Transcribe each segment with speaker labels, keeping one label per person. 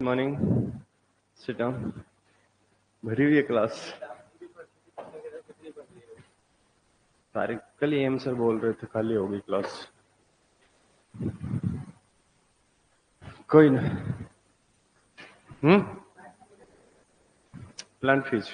Speaker 1: Morning, sit down. भरी हुई है क्लास। सारे कल एम सर बोल रहे थे खाली होगी क्लास। कोई ना। प्लांट फीज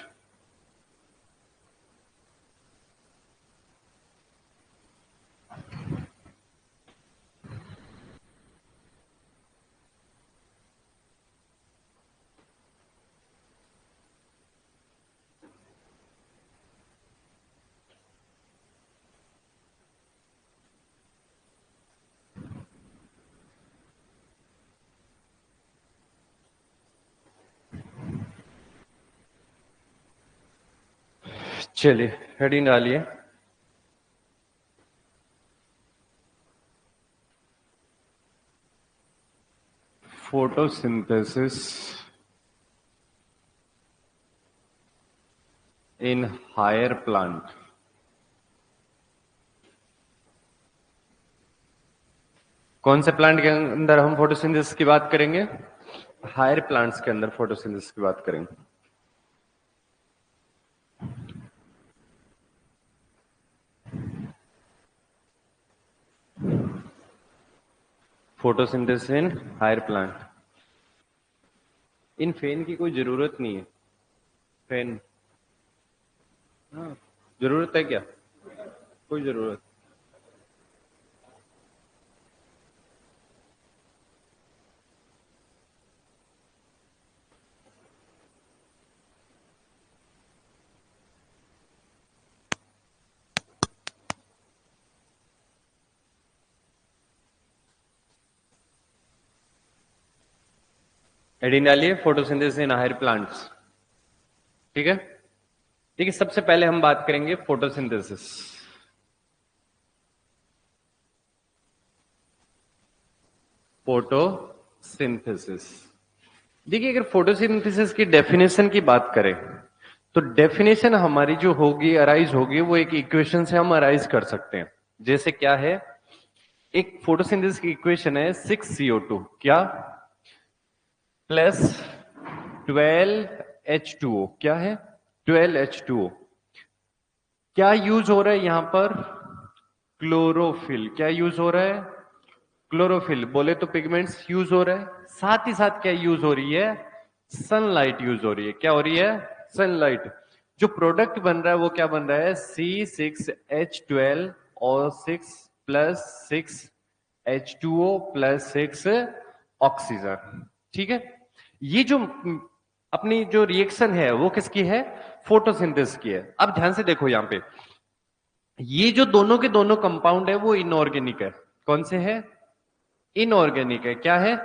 Speaker 1: चलिए हेडिंग डालिए। Photosynthesis in higher plant. कौन से प्लांट के अंदर हम फोटोसिंथेसिस की बात करेंगे? हायर प्लांट्स के अंदर फोटोसिंथेसिस की बात करेंगे। Photosynthesis in higher plant. इन फैन की कोई जरूरत नहीं है। फैन हाँ, जरूरत है क्या? कोई जरूरत। हेडिंग डालिए फोटोसिंथेसिस इन हायर प्लांट्स। ठीक है, ठीक है। सबसे पहले हम बात करेंगे फोटोसिंथेसिस। फोटोसिंथेसिस। देखिए, अगर फोटोसिंथेसिस की डेफिनेशन की बात करें तो डेफिनेशन हमारी जो होगी, अराइज होगी, वो एक इक्वेशन से हम अराइज कर सकते हैं। जैसे क्या है? एक फोटोसिंथेसिस की इक्वेशन है 6CO2 क्या प्लस 12H2O। क्या है? 12H2O। क्या यूज हो रहा है यहां पर? क्लोरोफिल। क्या यूज हो रहा है? क्लोरोफिल। बोले तो पिगमेंट्स यूज हो रहा है, साथ ही साथ क्या यूज हो रही है? सनलाइट यूज हो रही है। क्या हो रही है? सनलाइट। जो प्रोडक्ट बन रहा है वो क्या बन रहा है? C6H12O6 plus 6H2O plus 6 oxygen. ठीक है, ये जो अपनी जो रिएक्शन है वो किसकी है? फोटोसिंथेसिस की है। अब ध्यान से देखो यहां पे, ये जो दोनों के दोनों कंपाउंड है वो इनऑर्गेनिक है। कौन से है? इनऑर्गेनिक है। क्या है?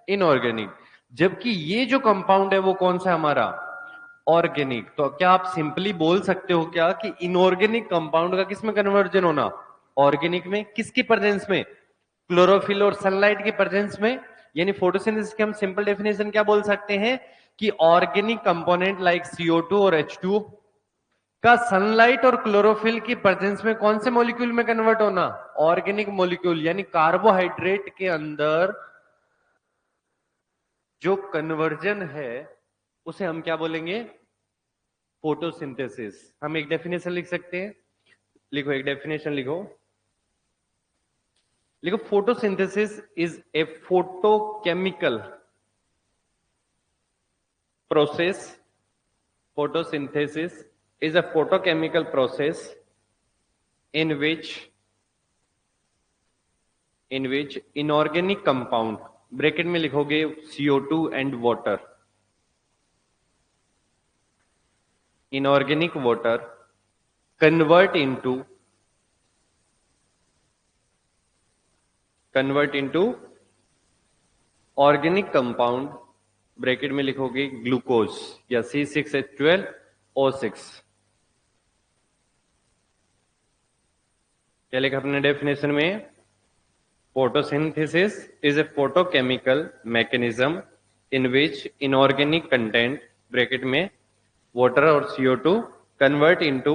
Speaker 1: इनऑर्गेनिक। जबकि ये जो कंपाउंड है वो कौन सा है हमारा? ऑर्गेनिक। तो क्या आप सिंपली बोल सकते हो क्या कि इनऑर्गेनिक कंपाउंड का किसमें कन्वर्जन होना? ऑर्गेनिक में। किसकी प्रेजेंस में? क्लोरोफिल और सनलाइट की प्रेजेंस में। यानी फोटोसिंथेसिस की हम सिंपल डेफिनेशन क्या बोल सकते हैं कि ऑर्गेनिक कंपोनेंट लाइक CO2 और H2 का सनलाइट और क्लोरोफिल की प्रेजेंस में कौन से मॉलिक्यूल में कन्वर्ट होना? Organic molecule. यानी कार्बोहाइड्रेट के अंदर जो कन्वर्जन है उसे हम क्या बोलेंगे? फोटोसिंथेसिस। हम एक डेफिनेशन लिख सकते हैं। लिखो, एक डेफिनेशन लिखो। लिखो, photosynthesis is a photochemical process. Photosynthesis is a photochemical process in which inorganic compound, bracket में लिखोगे CO2 and water, inorganic water convert into organic compound, bracket में लिखोगे ग्लूकोज या C6H12O6। क्या लिखा अपने डेफिनेशन में? Photosynthesis is a photochemical mechanism in which inorganic content, bracket में water और CO2, convert into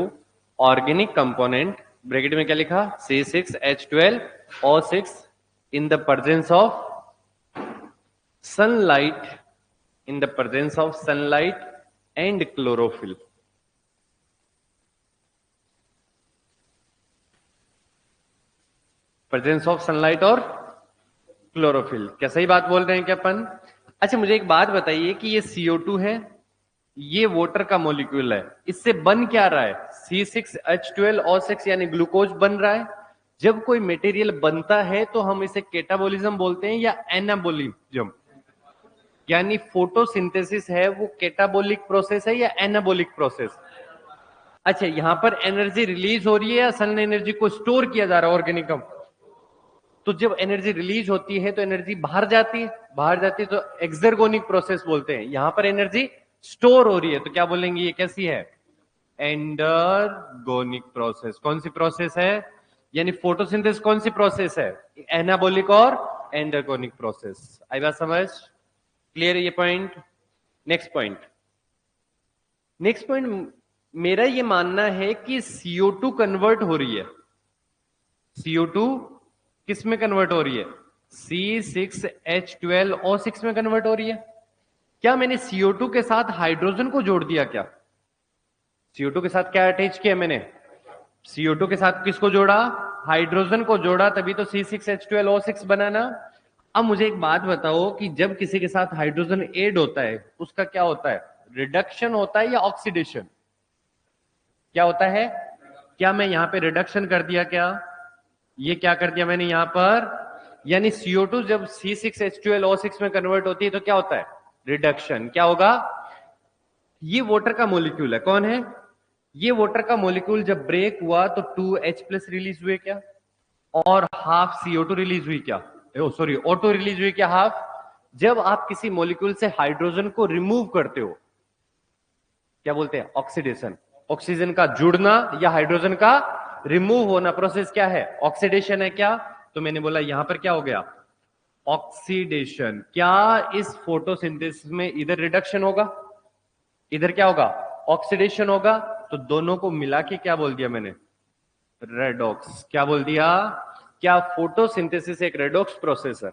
Speaker 1: organic component, bracket में क्या लिखा? C6H12O6 in the presence of sunlight in the presence of sunlight and chlorophyll. Presence of sunlight और chlorophyll, क्या सही बात बोल रहे हैं क्या अपन? अच्छा मुझे एक बात बताइए कि ये CO2 है, ये वाटर का मॉलिक्यूल है, इससे बन क्या रहा है? C6H12O6 यानी ग्लूकोज बन रहा है। जब कोई मटेरियल बनता है तो हम इसे कैटाबोलिज्म बोलते हैं या एनाबोलिज्म? यानी फोटोसिंथेसिस है वो कैटाबोलिक प्रोसेस है या एनाबोलिक प्रोसेस? अच्छा यहां पर एनर्जी रिलीज हो रही है या सन एनर्जी को स्टोर किया जा रहा है ऑर्गेनिज्म? तो जब एनर्जी रिलीज होती है तो एनर्जी बाहर जाती है, बाहर जाती है तो एक्सर्गोनिक प्रोसेस बोलते हैं। यहां पर एनर्जी स्टोर हो रही है तो क्या बोलेंगे, ये कैसी है? Endergonic process. कौन सी प्रोसेस है? यानी फोटोसिंथेसिस कौन सी प्रोसेस है? एनाबोलिक और एंडरगोनिक प्रोसेस। आई बात समझ? क्लियर है ये point? Next point, next point मेरा ये मानना है कि CO2 कन्वर्ट हो रही है। CO2 किस में कन्वर्ट हो रही है? C6H12O6 में कन्वर्ट हो रही है। क्या मैंने CO2 के साथ हाइड्रोजन को जोड़ दिया? क्या CO2 के साथ क्या अटैच किया मैंने? CO2 के साथ किसको जोड़ा? हाइड्रोजन को जोड़ा, तभी तो C6H12O6 बना ना। अब मुझे एक बात बताओ कि जब किसी के साथ हाइड्रोजन ऐड होता है उसका क्या होता है? रिडक्शन होता है या ऑक्सीडेशन? क्या होता है? क्या मैं यहां पे रिडक्शन कर दिया? क्या ये क्या कर दिया मैंने यहां पर? यानी CO2 जब C6H12O6 में कन्वर्ट होती है तो क्या होता है? रिडक्शन। क्या होगा? ये वाटर का मॉलिक्यूल है, कौन है? ये वाटर का मॉलिक्यूल जब ब्रेक हुआ तो 2H+ रिलीज हुए क्या? और हाफ CO2 रिलीज हुई क्या? सॉरी O2 रिलीज हुई क्या? हाफ। जब आप किसी मॉलिक्यूल से हाइड्रोजन को रिमूव करते हो क्या बोलते हैं? ऑक्सीडेशन। ऑक्सीजन का जुड़ना या हाइड्रोजन का रिमूव होना प्रोसेस क्या है? ऑक्सीडेशन है क्या? तो मैंने बोला यहां पर क्या हो गया? ऑक्सीडेशन। क्या इस फोटोसिंथेसिस में इधर रिडक्शन होगा, इधर क्या होगा? ऑक्सीडेशन होगा। तो दोनों को मिला के क्या बोल दिया मैंने? रेडॉक्स। क्या बोल दिया? क्या फोटोसिंथेसिस एक रेडॉक्स प्रोसेस है?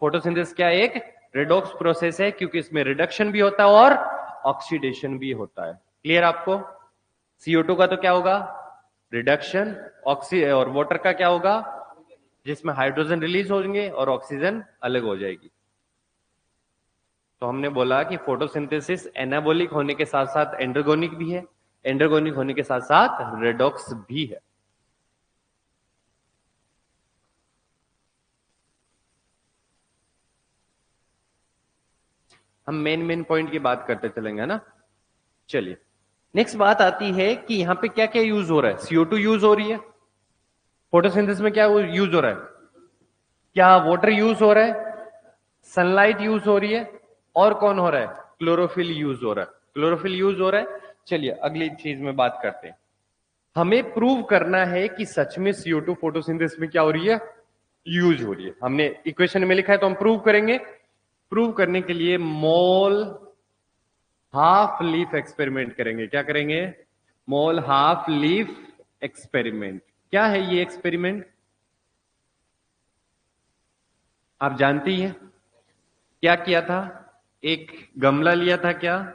Speaker 1: फोटोसिंथेसिस क्या एक रेडॉक्स प्रोसेस है, क्योंकि इसमें रिडक्शन भी होता है और ऑक्सीडेशन भी होता है। क्लियर आपको? CO2 का तो क्या होगा? रिडक्शन। और वाटर का क्या होगा? जिसमें हाइड्रोजन रिलीज होंगे और ऑक्सीजन अलग हो जाएगी। तो हमने बोला कि फोटोसिंथेसिस एनाबोलिक होने के साथ साथ एंडरगोनिक भी है, एंडरगोनिक होने के साथ साथ रेडॉक्स भी है। हम मेन पॉइंट की बात करते चलेंगे ना। चलिए नेक्स्ट बात आती है कि यहां पे क्या क्या यूज हो रहा है? CO2 यूज हो रही है। फोटोसिंथेसिस में क्या यूज हो रहा है? क्या वाटर यूज हो रहा है? सनलाइट यूज हो रही है। और कौन हो रहा है? क्लोरोफिल यूज हो रहा है। क्लोरोफिल यूज हो रहा है। चलिए अगली चीज में बात करते हैं। हमें प्रूव करना है कि सच में CO2 फोटोसिंथेसिस में क्या हो रही है? यूज हो रही है। हमने इक्वेशन में लिखा है तो हम प्रूव करेंगे। प्रूव करने के लिए मोल हाफ लीफ एक्सपेरिमेंट करेंगे। क्या करेंगे? मोल हाफ लीफ एक्सपेरिमेंट। क्या है ये एक्सपेरिमेंट? आप जानती हैं क्या किया था? एक गमला लिया था। क्या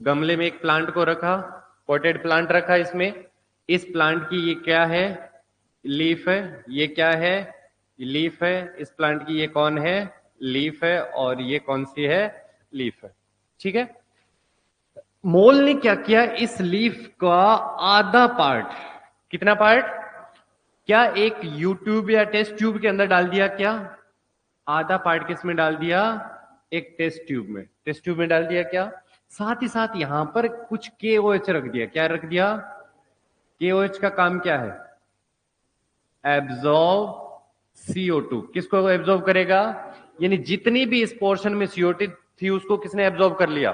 Speaker 1: गमले में एक प्लांट को रखा, पॉटेड प्लांट रखा। इसमें इस प्लांट की ये क्या है? लीफ है। ये क्या है? लीफ है। इस प्लांट की ये कौन है? लीफ है। और ये कौन सी है? लीफ है। ठीक है। मोल ने क्या किया? इस लीफ का आधा पार्ट, कितना पार्ट? क्या एक यूट्यूब या टेस्ट ट्यूब के अंदर डाल दिया? क्या आधा पार्ट किस में डाल दिया? एक टेस्ट ट्यूब में। टेस्ट ट्यूब में डाल दिया। क्या साथ ही साथ यहां पर कुछ KOH रख दिया। क्या रख दिया? KOH का काम क्या है? Absorb CO2। किसको एब्जॉर्ब करेगा? यानी जितनी भी इस पोर्शन में CO2 थी उसको किसने एब्जॉर्ब कर लिया?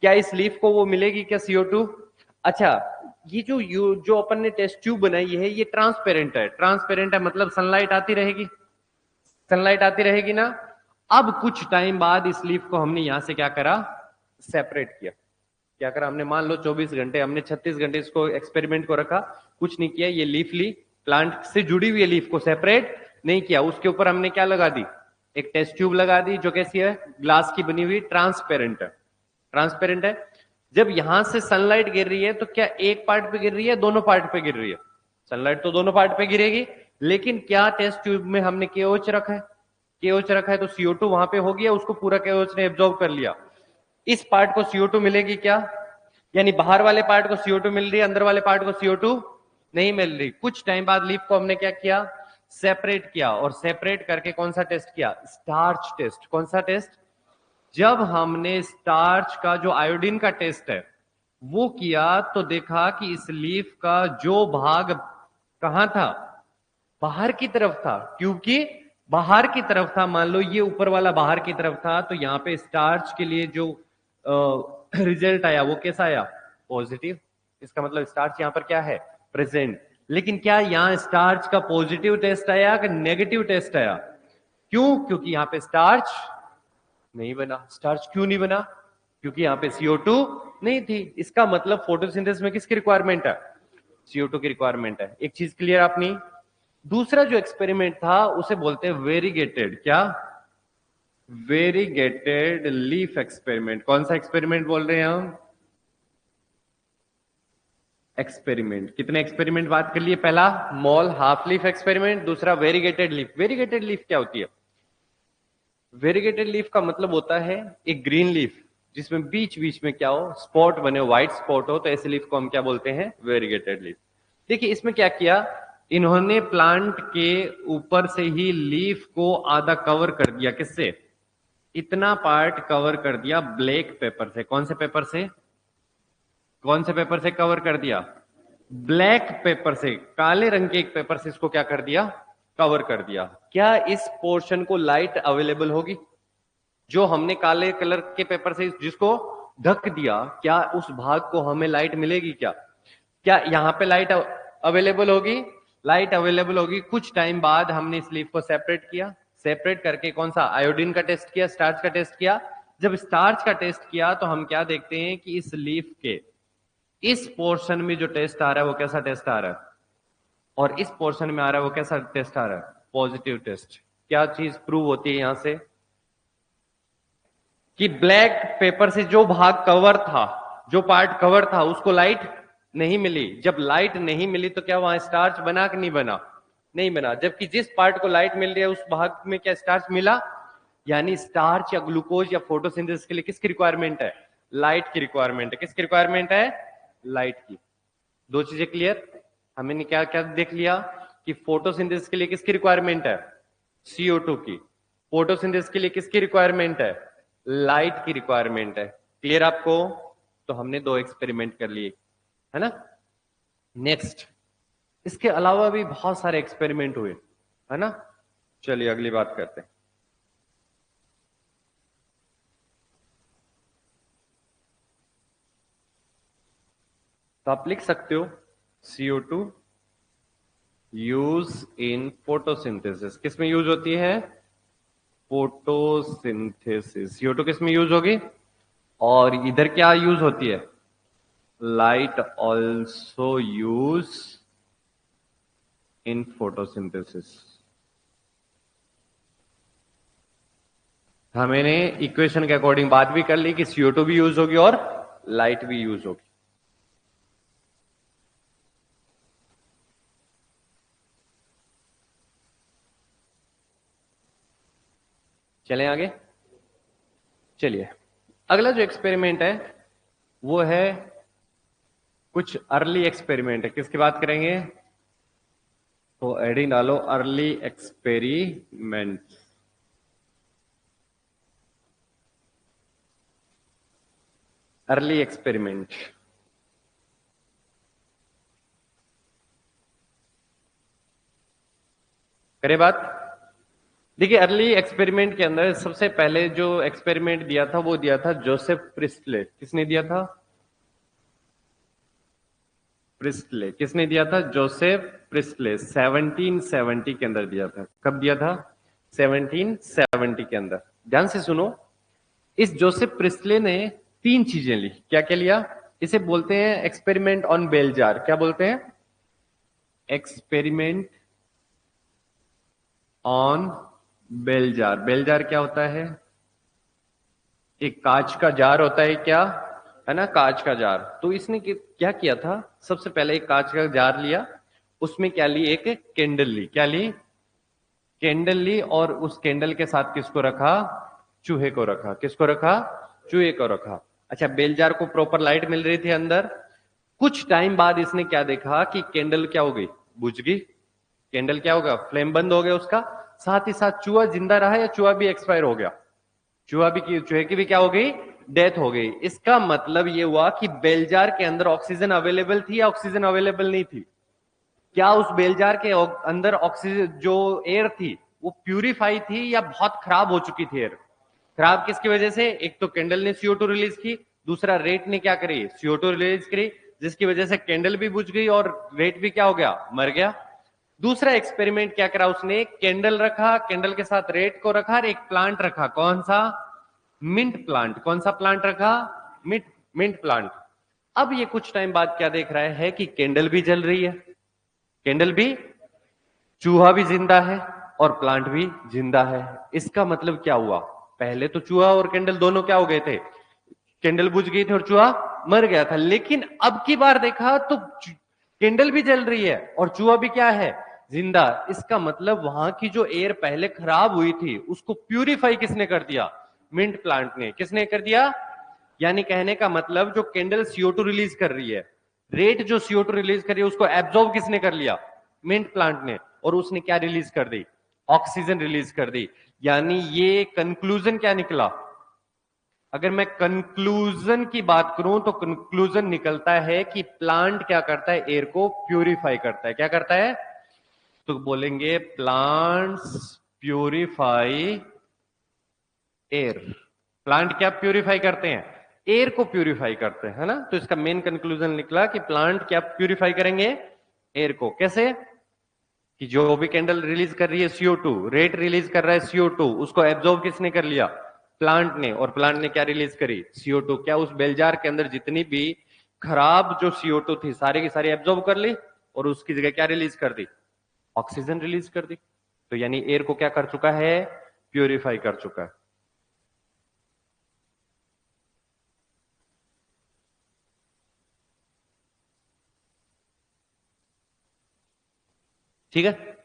Speaker 1: क्या इस लीफ को वो मिलेगी क्या CO2? अच्छा ये जो अपन ने टेस्ट ट्यूब बनाई है ये ट्रांसपेरेंट है। ट्रांसपेरेंट है मतलब सनलाइट आती रहेगी, सनलाइट आती रहेगी ना। अब कुछ टाइम बाद इस लीफ को हमने यहां से क्या करा? सेपरेट किया। क्या करा हमने? मान लो 24 घंटे, हमने 36 घंटे इसको एक्सपेरिमेंट को रखा, कुछ नहीं किया। ये लीफ ली, प्लांट से जुड़ी हुई लीफ को सेपरेट नहीं किया। उसके ऊपर हमने क्या लगा दी? एक टेस्ट ट्यूब लगा दी जो कैसी है, ग्लास की बनी हुई, ट्रांसपेरेंट है, ट्रांसपेरेंट है। जब यहां से सनलाइट गिर रही है तो क्या एक पार्ट पे गिर रही है, दोनों पार्ट पे गिर रही है? सनलाइट तो दोनों पार्ट पे गिरेगी, लेकिन क्या टेस्ट ट्यूब में हमने केओएच रखा है? केओएच रखा है तो CO2 वहां पे हो गया, उसको पूरा केओएच ने एब्जॉर्ब कर लिया। इस पार्ट को CO2 मिलेगी क्या? यानी बाहर वाले पार्ट को CO2 मिल रही है, अंदर वाले पार्ट को CO2 नहीं मिल रही। कुछ टाइम बाद लीफ को हमने क्या किया, सेपरेट किया, और सेपरेट करके कौन सा टेस्ट किया, स्टार्च टेस्ट। कौन सा टेस्ट? जब हमने स्टार्च का जो आयोडीन का टेस्ट है वो किया तो देखा कि इस लीफ का जो भाग कहां था, बाहर की तरफ था, क्योंकि बाहर की तरफ था। मान लो ये ऊपर वाला बाहर की तरफ था, तो यहां पे स्टार्च के लिए जो रिजल्ट आया वो कैसा आया, पॉजिटिव। इसका मतलब स्टार्च यहां पर क्या है, प्रेजेंट। लेकिन क्या यहां स्टार्च का पॉजिटिव टेस्ट आया कि नेगेटिव टेस्ट आया? क्यों? क्योंकि यहां पे स्टार्च नहीं बना। स्टार्च क्यों नहीं बना? क्योंकि यहां पे CO2 नहीं थी। इसका मतलब फोटोसिंथेसिस में किसकी रिक्वायरमेंट है, CO2 की रिक्वायरमेंट है। एक चीज क्लियर आपने। दूसरा जो एक्सपेरिमेंट था उसे बोलते हैं वेरीगेटेड, क्या, वेरीगेटेड लीफ एक्सपेरिमेंट। कौन सा एक्सपेरिमेंट बोल रहे हैं हम, एक्सपेरिमेंट। कितने एक्सपेरिमेंट बात कर लिए, पहला मॉल हाफ लीफ एक्सपेरिमेंट, दूसरा वेरीगेटेड लीफ। वेरीगेटेड लीफ क्या होती है? वेरीगेटेड लीफ का मतलब होता है एक ग्रीन लीफ जिसमें बीच बीच में क्या हो, स्पॉट बने हो, व्हाइट स्पॉट हो, तो ऐसे लीफ को हम क्या बोलते हैं, वेरीगेटेड लीफ। देखिए इसमें क्या किया, इन्होंने प्लांट के ऊपर से ही लीफ को आधा कवर कर दिया। किससे? इतना पार्ट कवर कर दिया ब्लैक पेपर से। कौन से पेपर से, कौन से पेपर से कवर कर दिया, ब्लैक पेपर से, काले रंग के एक पेपर से इसको क्या कर दिया, कवर कर दिया। क्या इस पोर्शन को लाइट अवेलेबल होगी? जो हमने काले कलर के पेपर से जिसको ढक दिया, क्या उस भाग को हमें लाइट मिलेगी क्या? क्या यहां पे लाइट अवेलेबल होगी? लाइट अवेलेबल होगी। कुछ टाइम बाद हमने इस लीफ को सेपरेट किया, सेपरेट करके कौन सा, आयोडीन का टेस्ट किया, स्टार्च का टेस्ट किया। जब स्टार्च का टेस्ट किया तो हम क्या देखते हैं कि इस लीफ के इस पोर्शन में जो टेस्ट आ रहा है वो कैसा टेस्ट आ रहा है, और इस पोर्शन में आ रहा है वो कैसा टेस्ट आ रहा है, पॉजिटिव टेस्ट। क्या चीज प्रूव होती है यहां से, कि ब्लैक पेपर से जो भाग कवर था, जो पार्ट कवर था, उसको लाइट नहीं मिली। जब लाइट नहीं मिली तो क्या वहां स्टार्च बना कि नहीं बना, नहीं बना। जबकि जिस पार्ट को लाइट मिल रही है उस भाग में क्या स्टार्च मिला। यानी स्टार्च या ग्लूकोज या फोटोसिंथेसिस के लिए किसकी रिक्वायरमेंट है, लाइट की रिक्वायरमेंट है। किसकी रिक्वायरमेंट है, लाइट की। दो चीजें क्लियर। हमने क्या क्या देख लिया कि फोटोसिंथेसिस के लिए किसकी रिक्वायरमेंट है, CO2 की। फोटोसिंथेसिस के लिए किसकी रिक्वायरमेंट है, लाइट की रिक्वायरमेंट है। क्लियर आपको? तो हमने दो एक्सपेरिमेंट कर लिए, है ना। नेक्स्ट, इसके अलावा भी बहुत सारे एक्सपेरिमेंट हुए, है ना। चलिए अगली बात करते हैं। तो आप लिख सकते हो CO2 यूज इन फोटोसिंथेसिस। किसमें यूज होती है, फोटोसिंथेसिस। CO2 किसमें यूज होगी, और इधर क्या यूज होती है, light also use in photosynthesis. हमने इक्वेशन के अकॉर्डिंग बात भी कर ली कि CO2 भी यूज होगी और लाइट भी यूज होगी। चलें आगे। चलिए अगला जो एक्सपेरिमेंट है वो है कुछ अर्ली एक्सपेरिमेंट है। किसकी बात करेंगे, तो एडिंग डालो अर्ली एक्सपेरिमेंट। अर्ली एक्सपेरिमेंट करे बात। देखिए अर्ली एक्सपेरिमेंट के अंदर सबसे पहले जो एक्सपेरिमेंट दिया था वो दिया था जोसेफ प्रिस्टले। किसने दिया था, प्रिस्टले। किसने दिया था, जोसेफ प्रिस्टले। 1770 के अंदर दिया था। कब दिया था, 1770 के अंदर। ध्यान से सुनो, इस जोसेफ प्रिस्टले ने तीन चीजें ली। क्या क्या लिया, इसे बोलते हैं एक्सपेरिमेंट ऑन बेल जार। क्या बोलते हैं, experiment on bell jar, bell jar क्या होता है? एक कांच का जार होता है क्या, है ना, कांच का जार। तो इसने क्या किया था, सबसे पहले एक कांच का जार लिया, उसमें क्या ली, एक कैंडल ली, क्या ली, कैंडल ली, और उस कैंडल के साथ किसको रखा, चूहे को रखा, किसको रखा, चूहे को रखा। अच्छा, बेल जार को प्रॉपर लाइट मिल रही थी अंदर। कुछ टाइम बाद इसने क्या देखा कि कैंडल क्या हो गई, बुझ गई, कैंडल क्या होगा, फ्लेम बंद हो गया उसका। साथ ही साथ चूहा जिंदा रहा या चूहा भी एक्सपायर हो गया, चूहे की भी क्या हो गई, डेथ हो गई। इसका मतलब ये हुआ कि बेलजार के अंदर ऑक्सीजन अवेलेबल थी या ऑक्सीजन अवेलेबल नहीं थी? क्या उस बेलजार के अंदर ऑक्सीजन जो एयर थी वो प्यूरिफाई थी या बहुत खराब हो चुकी थी एयर? खराब किसकी वजह से, एक तो कैंडल ने CO2 रिलीज की, दूसरा रेट ने क्या करी, CO2 रिलीज करी, जिसकी वजह से कैंडल भी बुझ गई और रेट भी क्या हो गया, मर गया। दूसरा एक्सपेरिमेंट क्या करा उसने, कैंडल रखा, कैंडल के साथ रेट को रखा और एक प्लांट रखा, कौन सा, मिंट प्लांट। कौन सा प्लांट रखा, मिंट, मिंट प्लांट। अब ये कुछ टाइम बाद क्या देख रहा है कि कैंडल भी जल रही है, कैंडल भी, चूहा भी जिंदा है और प्लांट भी जिंदा है। इसका मतलब क्या हुआ, पहले तो चूहा और कैंडल दोनों क्या हो गए थे, कैंडल बुझ गई थी और चूहा मर गया था। लेकिन अब की बार देखा तो कैंडल भी जल रही है और चूहा भी क्या है, जिंदा। इसका मतलब वहां की जो एयर पहले खराब हुई थी उसको प्यूरिफाई किसने कर दिया, मिंट प्लांट ने। किसने कर दिया, यानी कहने का मतलब जो कैंडल CO2 रिलीज कर रही है, रेट जो CO2 रिलीज कर रही है, उसको एब्जॉर्ब किसने कर लिया, मिंट प्लांट ने। और उसने क्या रिलीज कर दी, ऑक्सीजन रिलीज कर दी। यानी ये कंक्लूजन क्या निकला, अगर मैं कंक्लूजन की बात करूं तो कंक्लूजन निकलता है कि प्लांट क्या करता है, एयर को प्यूरिफाई करता है। क्या करता है, तो बोलेंगे प्लांट्स प्यूरिफाई एयर। प्लांट क्या प्यूरिफाई करते हैं, एयर को प्यूरिफाई करते हैं, है ना। तो इसका मेन कंक्लूजन निकला कि प्लांट क्या प्यूरिफाई करेंगे, एयर को। कैसे, कि जो भी कैंडल रिलीज कर रही है CO2, रेट रिलीज कर रहा है CO2, उसको एब्जॉर्ब किसने कर लिया, प्लांट ने। और प्लांट ने क्या रिलीज करी, CO2। क्या उस बेलजार के अंदर जितनी भी खराब जो CO2 थी सारी की सारी एब्जॉर्ब कर ली और उसकी जगह क्या रिलीज कर दी, ऑक्सीजन रिलीज कर दी। तो यानी एयर को क्या कर चुका है, प्यूरिफाई कर चुका है। ठीक है।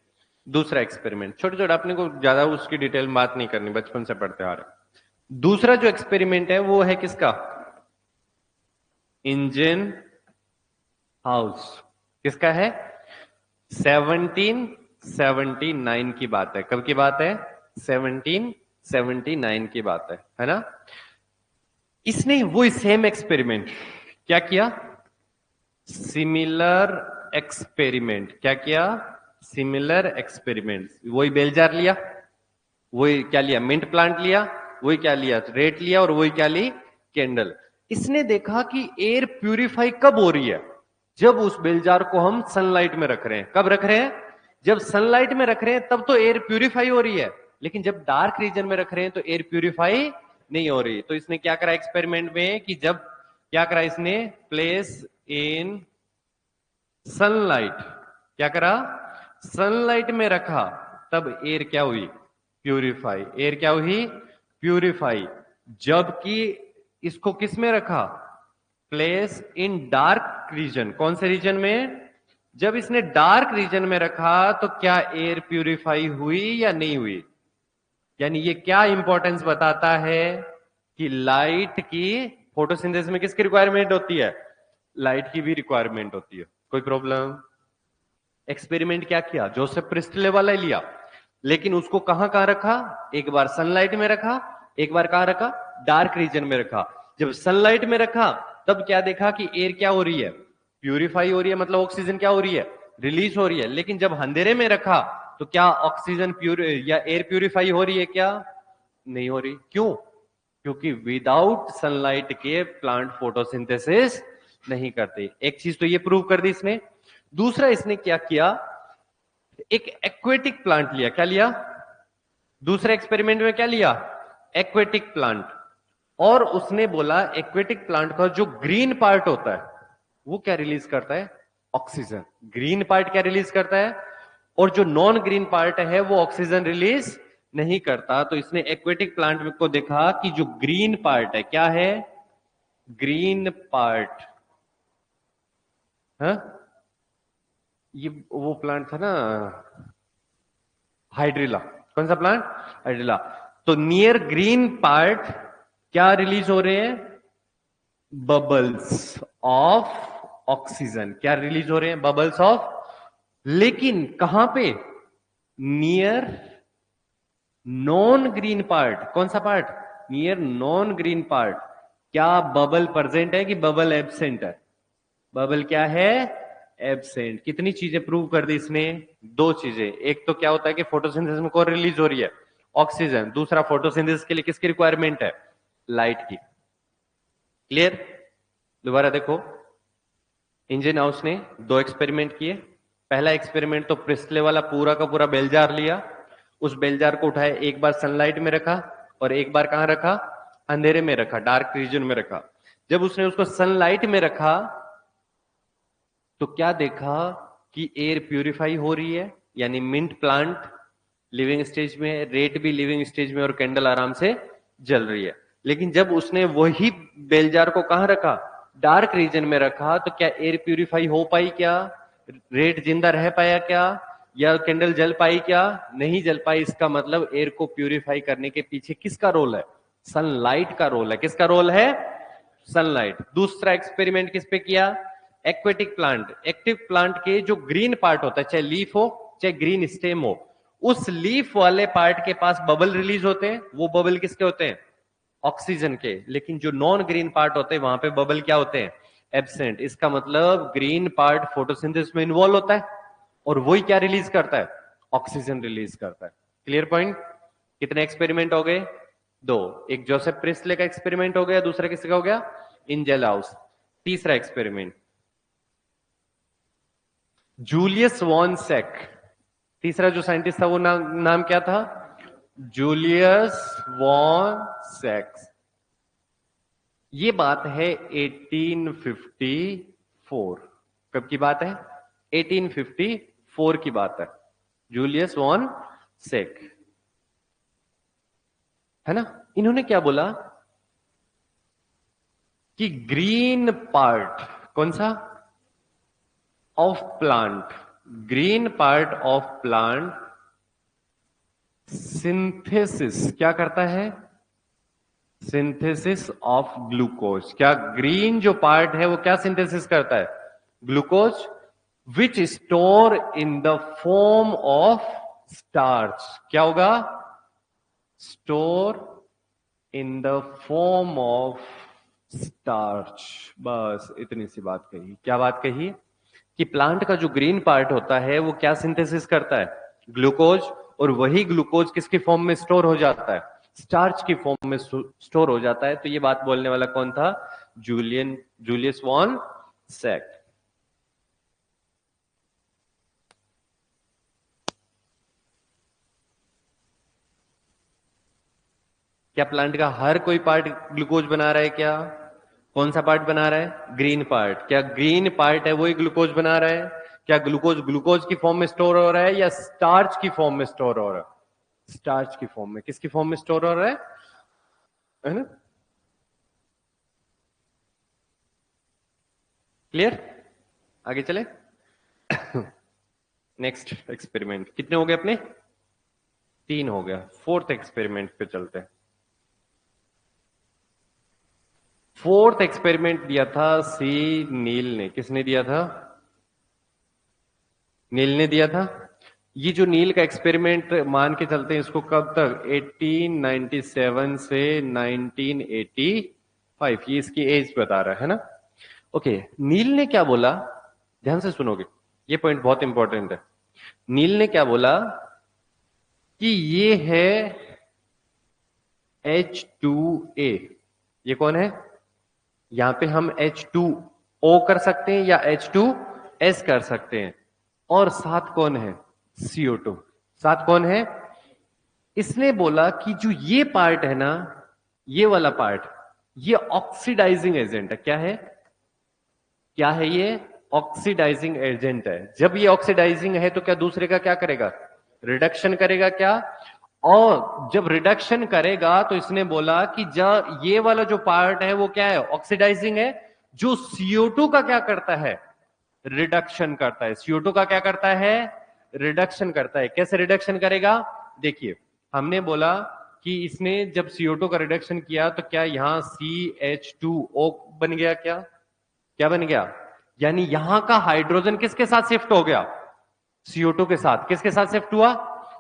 Speaker 1: दूसरा एक्सपेरिमेंट, छोटे छोटे, अपने को ज्यादा उसकी डिटेल में बात नहीं करनी, बचपन से पढ़ते आ रहे। दूसरा जो एक्सपेरिमेंट है वो है किसका, इंजन हाउस। किसका है, 1779 की बात है। कब की बात है, 1779 की बात है ना। इसने वो सेम एक्सपेरिमेंट क्या किया, सिमिलर एक्सपेरिमेंट। क्या किया, सिमिलर एक्सपेरिमेंट। वही बेलजार लिया, वही क्या लिया, मिंट प्लांट लिया, वही क्या लिया, रेट लिया, और वही क्या ली, कैंडल। इसने देखा कि एयर प्यूरिफाई कब हो रही है, जब उस बेलजार को हम सनलाइट में रख रहे हैं। कब रख रहे हैं, जब सनलाइट में रख रहे हैं तब तो एयर प्यूरिफाई हो रही है। लेकिन जब डार्क रीजन में रख रहे हैं तो एयर प्यूरिफाई नहीं हो रही। तो इसने क्या करा एक्सपेरिमेंट में, कि जब क्या करा इसने, प्लेस इन सनलाइट, क्या करा, सनलाइट में रखा, तब एयर क्या हुई, प्यूरिफाई। एयर क्या हुई, प्यूरिफाई। जबकि इसको किस में रखा, प्लेस इन डार्क रीजन। कौन से रीजन में, जब इसने डार्क रीजन में रखा तो क्या एयर प्यूरिफाई हुई या नहीं हुई। यानी ये क्या इंपॉर्टेंस बताता है कि लाइट की फोटोसिंथेसिस में किसकी रिक्वायरमेंट होती है, लाइट की भी रिक्वायरमेंट होती है। कोई प्रॉब्लम, एक्सपेरिमेंट क्या किया, जोसेफ प्रिस्टले वाला ही लिया, लेकिन उसको कहां कहां रखा, एक बार सनलाइट में रखा, एक बार कहां रखा, डार्क रीजन में रखा। जब सनलाइट में रखा तब क्या देखा कि एयर क्या हो रही है, प्यूरिफाई हो रही है, मतलब ऑक्सीजन क्या हो रही है, रिलीज हो रही है। लेकिन जब अंधेरे में रखा तो क्या ऑक्सीजन प्यूर या एयर प्यूरिफाई हो रही है, क्या नहीं हो रही। क्यों, क्योंकि विदाउट सनलाइट के प्लांट फोटोसिंथेसिस नहीं करते। एक चीज तो ये प्रूव कर दी इसने। दूसरा इसने क्या किया, एक एक्वेटिक प्लांट लिया। क्या लिया, दूसरे एक्सपेरिमेंट में क्या लिया, एक्वेटिक प्लांट। और उसने बोला एक्वेटिक प्लांट का जो ग्रीन पार्ट होता है वो क्या रिलीज करता है, ऑक्सीजन। ग्रीन पार्ट क्या रिलीज करता है, और जो नॉन ग्रीन पार्ट है वो ऑक्सीजन रिलीज नहीं करता, तो इसने एक्वेटिक प्लांट को देखा कि जो ग्रीन पार्ट है, क्या है, ग्रीन पार्ट, हाँ, ये वो प्लांट था ना, हाइड्रिला। कौन सा प्लांट, हाइड्रिला। तो नियर ग्रीन पार्ट क्या रिलीज हो रहे हैं, बबल्स ऑफ ऑक्सीजन, क्या रिलीज हो रहे हैं, बबल्स ऑफ, लेकिन कहां पे, नियर नॉन ग्रीन पार्ट। कौन सा part, near non green part, क्या बबल प्रेजेंट है कि बबल एब्सेंट है, बबल क्या है, एब्सेंट। कितनी चीजें प्रूव कर दी इसने, दो चीजें। एक तो क्या होता है कि फोटोसिंथेसिस में कौन रिलीज हो रही है, ऑक्सीजन। दूसरा, फोटोसिंथेसिस के लिए किसकी रिक्वायरमेंट है, लाइट की। क्लियर। दोबारा देखो, इंजन हाउस ने दो एक्सपेरिमेंट किए। पहला एक्सपेरिमेंट तो प्रिस्ले वाला पूरा का पूरा बेल जार लिया, उस बेल जार को उठाया, एक बार सनलाइट में रखा और एक बार कहां रखा, अंधेरे में रखा, डार्क रीजन में रखा। जब उसने उसको सनलाइट में रखा तो क्या देखा कि एयर प्यूरिफाई हो रही है, यानी मिंट प्लांट लिविंग स्टेज में, रेट भी लिविंग स्टेज में, और कैंडल आराम से जल रही है। लेकिन जब उसने वही बेल जार को कहां रखा, डार्क रीजन में रखा, तो क्या एयर प्यूरिफाई हो पाई, क्या रेट जिंदा रह पाया क्या, या कैंडल जल पाई, क्या नहीं जल पाई। इसका मतलब एयर को प्यूरिफाई करने के पीछे किसका रोल है, सनलाइट का रोल है। किसका रोल है, सनलाइट। दूसरा एक्सपेरिमेंट किस पे किया, एक्वेटिक प्लांट। एक्टिव प्लांट के जो ग्रीन पार्ट होता है, चाहे लीफ हो चाहे ग्रीन स्टेम हो, उस लीफ वाले पार्ट के पास बबल रिलीज होते हैं। वो बबल किसके होते हैं, ऑक्सीजन के। लेकिन जो नॉन ग्रीन पार्ट होते हैं वहां पे बबल क्या होते हैं, एब्सेंट। इसका मतलब ग्रीन पार्ट फोटोसिंथेसिस में इन्वॉल्व होता है और वही क्या रिलीज करता है, ऑक्सीजन रिलीज करता है। Clear point. कितने एक्सपेरिमेंट हो गए, दो। एक जोसेफ प्रिस्ले का एक्सपेरिमेंट हो गया, दूसरा किसका हो गया, इंजन हाउस। तीसरा एक्सपेरिमेंट जूलियस वॉन सेक। तीसरा जो साइंटिस्ट था वो नाम क्या था, जूलियस वॉन सेक्स। ये बात है 1854। कब की बात है, 1854 की बात है। जूलियस वॉन सेक, है ना। इन्होंने क्या बोला कि ग्रीन पार्ट, कौन सा, of plant, green part of plant synthesis क्या करता है, सिंथेसिस ऑफ ग्लूकोज। क्या ग्रीन जो पार्ट है वो क्या सिंथेसिस करता है, glucose, which store in the form of starch. क्या होगा, store in the form of starch. बस इतनी सी बात कही। क्या बात कही, कि प्लांट का जो ग्रीन पार्ट होता है वो क्या सिंथेसिस करता है, ग्लूकोज, और वही ग्लूकोज किसकी फॉर्म में स्टोर हो जाता है, स्टार्च की फॉर्म में स्टोर हो जाता है। तो ये बात बोलने वाला कौन था, जूलियस वॉन सेक। क्या प्लांट का हर कोई पार्ट ग्लूकोज बना रहा है क्या, कौन सा पार्ट बना रहा है, ग्रीन पार्ट। क्या ग्रीन पार्ट है वही ग्लूकोज बना रहा है, क्या ग्लूकोज ग्लूकोज की फॉर्म में स्टोर हो रहा है या स्टार्च की फॉर्म में स्टोर हो रहा है, स्टार्च की फॉर्म में। किसकी फॉर्म में स्टोर हो रहा है ना। क्लियर, आगे चले। नेक्स्ट एक्सपेरिमेंट, कितने हो गए अपने, तीन हो गया। फोर्थ एक्सपेरिमेंट पे चलते हैं। फोर्थ एक्सपेरिमेंट दिया था सी नील ने। किसने दिया था, नील ने दिया था। ये जो नील का एक्सपेरिमेंट मान के चलते हैं इसको कब तक, 1897 से 1985, ये इसकी एज बता रहा है ना। ओके, नील ने क्या बोला, ध्यान से सुनोगे, ये पॉइंट बहुत इंपॉर्टेंट है। नील ने क्या बोला कि ये है H2A। ये कौन है, यहां पे हम H2O कर सकते हैं या H2S कर सकते हैं, और साथ कौन है, CO2। साथ कौन है, इसने बोला कि जो ये पार्ट है ना, ये वाला पार्ट, ये ऑक्सीडाइजिंग एजेंट है। क्या है, क्या है ये, ऑक्सीडाइजिंग एजेंट है। जब ये ऑक्सीडाइजिंग है तो क्या दूसरे का क्या करेगा, रिडक्शन करेगा। क्या, और जब रिडक्शन करेगा तो इसने बोला कि जब ये वाला जो पार्ट है वो क्या है, ऑक्सीडाइजिंग है। जो CO2 का क्या करता है, रिडक्शन करता है। CO2 का क्या करता है, रिडक्शन करता है। कैसे रिडक्शन करेगा, देखिए हमने बोला कि इसने जब CO2 का रिडक्शन किया तो क्या यहां CH2O बन गया, क्या क्या बन गया, यानी यहां का हाइड्रोजन किसके साथ शिफ्ट हो गया, CO2 के साथ। किसके साथ शिफ्ट हुआ,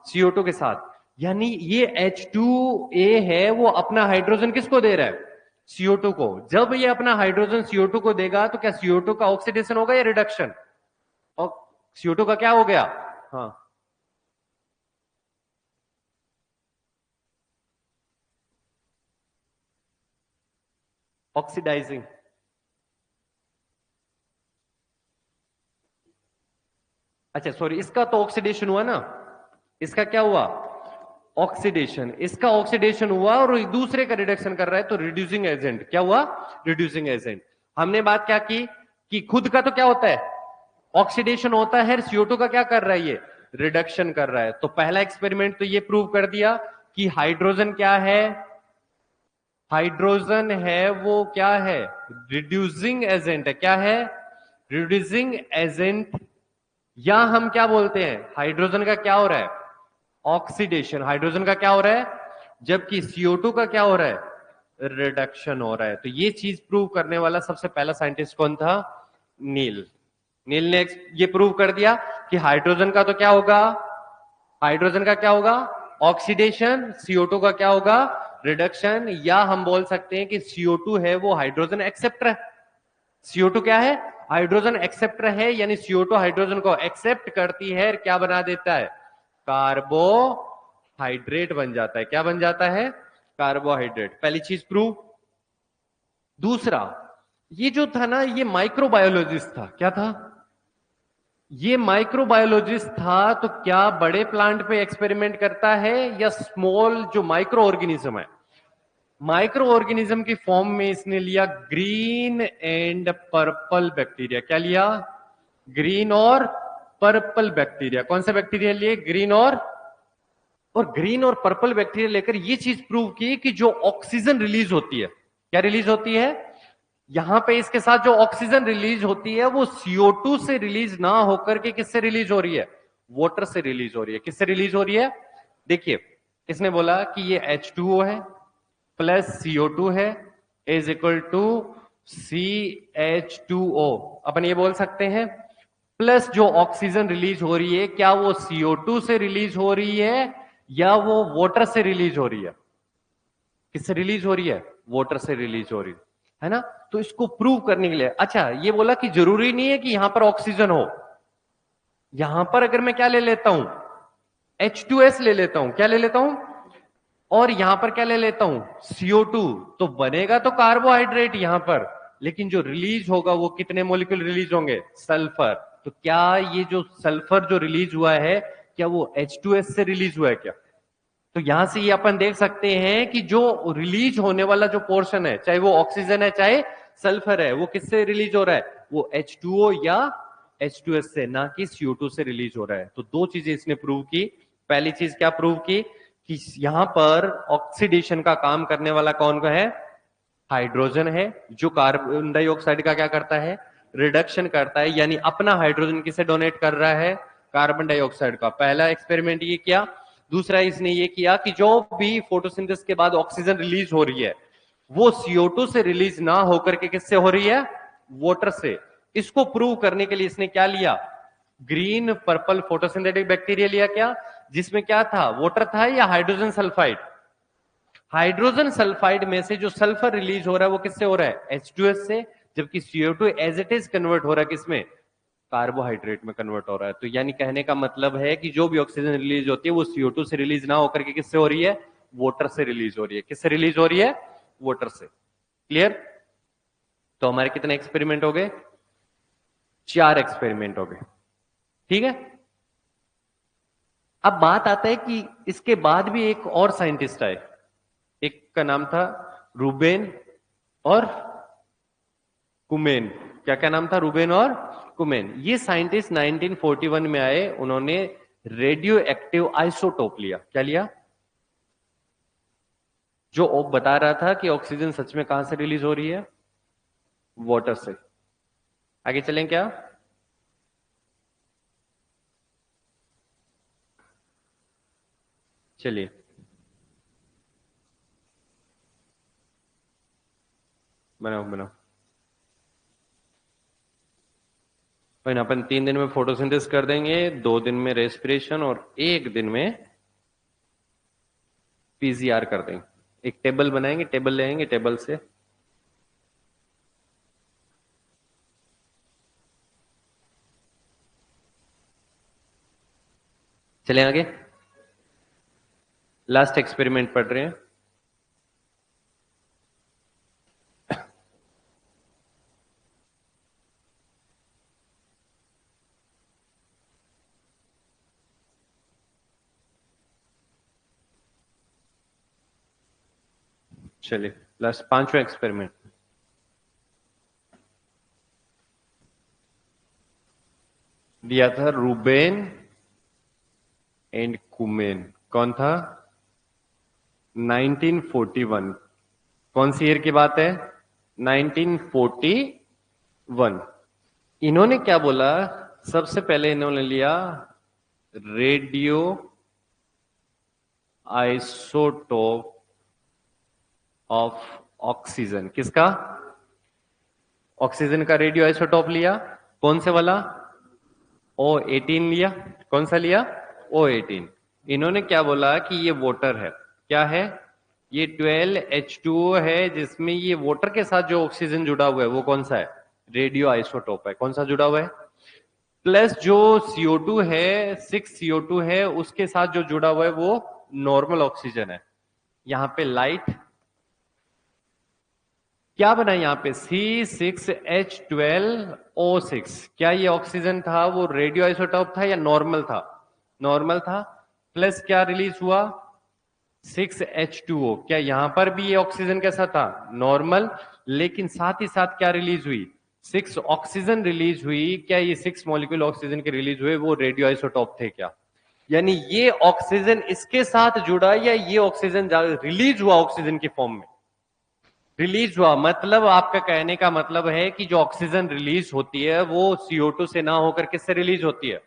Speaker 1: CO2 के साथ। यानी ये H2A है वो अपना हाइड्रोजन किसको दे रहा है, CO2 को। जब ये अपना हाइड्रोजन CO2 को देगा तो क्या CO2 का ऑक्सीडेशन होगा या रिडक्शन, और CO2 का क्या हो गया, हाँ ऑक्सीडाइजिंग। अच्छा सॉरी, इसका तो ऑक्सीडेशन हुआ ना, इसका क्या हुआ, ऑक्सीडेशन। इसका ऑक्सीडेशन हुआ और दूसरे का रिडक्शन कर रहा है, तो रिड्यूसिंग एजेंट क्या हुआ, रिड्यूसिंग एजेंट। हमने बात क्या की कि खुद का तो क्या होता है, ऑक्सीडेशन होता है। CO2 का क्या कर रहा है, ये रिडक्शन कर रहा है। तो पहला एक्सपेरिमेंट तो ये प्रूव कर दिया कि हाइड्रोजन क्या है, हाइड्रोजन है वो क्या है, रिड्यूसिंग एजेंट है। क्या है, रिड्यूसिंग एजेंट। या हम क्या बोलते हैं, हाइड्रोजन का क्या हो रहा है, ऑक्सीडेशन। हाइड्रोजन का क्या हो रहा है, जबकि CO2 का क्या हो रहा है, रिडक्शन हो रहा है। तो ये चीज प्रूव करने वाला सबसे पहला साइंटिस्ट कौन था, नील। नील ने ये प्रूव कर दिया कि हाइड्रोजन का तो क्या होगा, हाइड्रोजन का क्या होगा, ऑक्सीडेशन। CO2 का क्या होगा, रिडक्शन। या हम बोल सकते हैं कि CO2 है वो हाइड्रोजन एक्सेप्टर है। CO2 क्या है, हाइड्रोजन एक्सेप्टर है, यानी CO2 हाइड्रोजन को एक्सेप्ट करती है, क्या बना देता है, कार्बोहाइड्रेट बन जाता है। क्या बन जाता है, कार्बोहाइड्रेट। पहली चीज प्रूव। दूसरा, ये जो था ना, ये माइक्रोबायोलॉजिस्ट था। क्या था, ये माइक्रोबायोलॉजिस्ट था। तो क्या बड़े प्लांट पे एक्सपेरिमेंट करता है या स्मॉल जो माइक्रो ऑर्गेनिज्म है, माइक्रो ऑर्गेनिज्म की फॉर्म में इसने लिया ग्रीन एंड पर्पल बैक्टीरिया। क्या लिया, ग्रीन और पर्पल बैक्टीरिया। कौन से बैक्टीरिया लिए, ग्रीन और ग्रीन और पर्पल बैक्टीरिया लेकर ये चीज प्रूव की कि जो ऑक्सीजन रिलीज होती है, क्या रिलीज होती है, यहां पे इसके साथ जो ऑक्सीजन रिलीज होती है वो CO2 से रिलीज ना होकर के किससे रिलीज हो रही है, वाटर से रिलीज हो रही है। किससे रिलीज हो रही है, देखिए इसने बोला कि ये H2O है प्लस CO2 है इज इक्वल टू CH2O। अपन ये बोल सकते हैं प्लस जो ऑक्सीजन रिलीज हो रही है, क्या वो CO2 से रिलीज हो रही है या वो वाटर से रिलीज हो रही है, किससे रिलीज हो रही है, वाटर से रिलीज हो रही है ना। तो इसको प्रूव करने के लिए, अच्छा ये बोला कि जरूरी नहीं है कि यहां पर ऑक्सीजन हो। यहां पर अगर मैं क्या ले लेता हूं, H2S ले लेता हूं, क्या ले लेता हूं, और यहां पर क्या ले लेता हूं, CO2, तो बनेगा तो कार्बोहाइड्रेट यहां पर, लेकिन जो रिलीज होगा वो कितने मोलिक्यूल रिलीज होंगे, सल्फर। तो क्या ये जो सल्फर जो रिलीज हुआ है, क्या वो H2S से रिलीज हुआ है क्या। तो यहां से ये अपन देख सकते हैं कि जो रिलीज होने वाला जो पोर्शन है, चाहे वो ऑक्सीजन है चाहे सल्फर है, वो किससे रिलीज हो रहा है, वो H2O या H2S से, ना कि CO2 से रिलीज हो रहा है। तो दो चीजें इसने प्रूव की। पहली चीज क्या प्रूव की कि यहां पर ऑक्सीडेशन का काम करने वाला कौन का है, हाइड्रोजन है, जो कार्बन डाइऑक्साइड का क्या करता है, रिडक्शन करता है। यानी अपना हाइड्रोजन किसे डोनेट कर रहा है, कार्बन डाइऑक्साइड का। पहला एक्सपेरिमेंट ये किया। दूसरा इसने ये किया कि जो भी फोटोसिंथेसिस के बाद ऑक्सीजन रिलीज हो रही है वो CO2 से रिलीज ना होकर के किससे हो रही है, वाटर से। इसको प्रूव करने के लिए इसने क्या लिया, ग्रीन पर्पल फोटोसिंथेटिक बैक्टीरिया लिया। क्या, जिसमें क्या था, वाटर था या हाइड्रोजन सल्फाइड, हाइड्रोजन सल्फाइड में से जो सल्फर रिलीज हो रहा है वो किससे हो रहा है, H2S से, जबकि CO2 as it is convert हो रहा है किसमें, कार्बोहाइड्रेट में कन्वर्ट हो रहा है। तो यानी कहने का मतलब है कि जो भी ऑक्सीजन रिलीज होती है वो CO2 से रिलीज ना होकर के किससे हो रही है, वाटर से रिलीज हो रही है। किससे रिलीज हो रही है, वाटर से। क्लियर। तो हमारे कितने एक्सपेरिमेंट हो गए, 4 एक्सपेरिमेंट हो गए। ठीक है। अब बात आता है कि इसके बाद भी एक और साइंटिस्ट आए। एक का नाम था रूबेन और कुमेन। क्या क्या नाम था, रूबेन और कुमेन। ये साइंटिस्ट 1941 में आए। उन्होंने रेडियो एक्टिव आइसोटोप लिया। क्या लिया, जो ओप बता रहा था कि ऑक्सीजन सच में कहां से रिलीज हो रही है, वाटर से। आगे चलें क्या? चलिए, बनाओ बनाओ। फिर अपन 3 दिन में फोटोसिंथेसिस कर देंगे, 2 दिन में रेस्पिरेशन और 1 दिन में पीसीआर कर देंगे। एक टेबल बनाएंगे, टेबल ले आएंगे, टेबल से चले आगे। लास्ट एक्सपेरिमेंट पढ़ रहे हैं। चलिए, लास्ट 5वां एक्सपेरिमेंट। दिया था रूबेन एंड कुमेन। कौन था? 1941। कौन सी ईयर की बात है? 1941। इन्होंने क्या बोला? सबसे पहले इन्होंने लिया रेडियो आइसोटोप ऑफ ऑक्सीजन। किसका? ऑक्सीजन का रेडियो आइसोटोप लिया। कौन से वाला? O18 लिया। कौन सा लिया? O18। इन्होंने क्या बोला कि ये वाटर है। क्या है? ये 12H2O है, जिसमें ये वाटर के साथ जो ऑक्सीजन जुड़ा हुआ है वो कौन सा है? रेडियो आइसोटोप है। कौन सा जुड़ा हुआ है? प्लस जो CO2 है, 6CO2 है, उसके साथ जो जुड़ा हुआ है वो नॉर्मल ऑक्सीजन है। यहां पे लाइट क्या बना? यहां पे C6H12O6। क्या ये ऑक्सीजन था, वो रेडियो आइसोटोप था या नॉर्मल था? नॉर्मल था। प्लस क्या रिलीज हुआ? 6H2O। क्या यहां पर भी ये ऑक्सीजन कैसा था? नॉर्मल। लेकिन साथ ही साथ क्या रिलीज हुई? 6 ऑक्सीजन रिलीज हुई। क्या ये 6 मॉलिक्यूल ऑक्सीजन के रिलीज हुए वो रेडियो आइसोटोप थे क्या? यानी ये ऑक्सीजन इसके साथ जुड़ा या ये ऑक्सीजन रिलीज हुआ ऑक्सीजन की फॉर्म में? रिलीज हुआ। मतलब आपका कहने का मतलब है कि जो ऑक्सीजन रिलीज होती है वो CO2 से ना होकर किससे रिलीज होती है?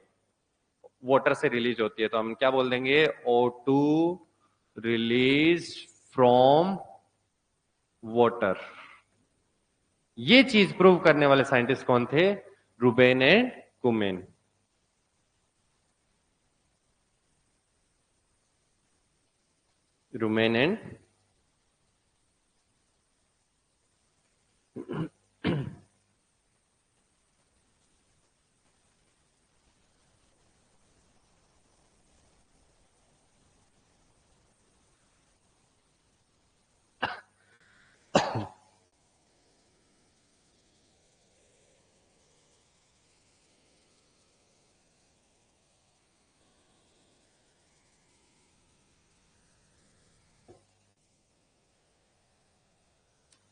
Speaker 1: वाटर से रिलीज होती है। तो हम क्या बोल देंगे? O2 release from water. ये चीज प्रूव करने वाले साइंटिस्ट कौन थे? Ruben and Kamen. Ruben and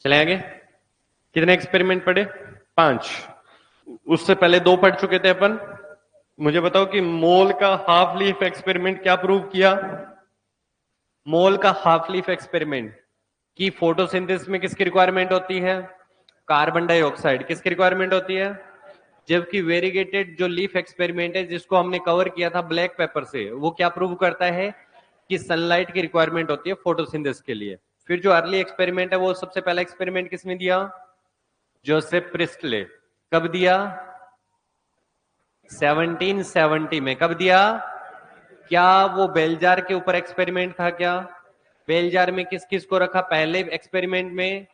Speaker 1: चले आगे। कितने एक्सपेरिमेंट पढ़े? 5। उससे पहले 2 पढ़ चुके थे अपन। मुझे बताओ कि मोल का हाफ लीफ एक्सपेरिमेंट क्या प्रूव किया? मोल का हाफ लीफ एक्सपेरिमेंट की फोटोसिंथेसिस में किसकी रिक्वायरमेंट होती है? Carbon dioxide. किसकी रिक्वायरमेंट होती है? जबकि वेरीगेटेड जो लीफ एक्सपेरिमेंट है, जिसको हमने कवर किया था ब्लैक पेपर से, वो क्या प्रूव करता है कि सनलाइट की रिक्वायरमेंट होती है फोटोसिंथेसिस के लिए। फिर जो अर्ली एक्सपेरिमेंट है, वो सबसे पहला एक्सपेरिमेंट किसने दिया? Joseph Presley. कब दिया? 1770 में। कब दिया? क्या वो बेलजार के ऊपर एक्सपेरिमेंट था क्या? बेलजार में किस किस को रखा पहले एक्सपेरिमेंट में?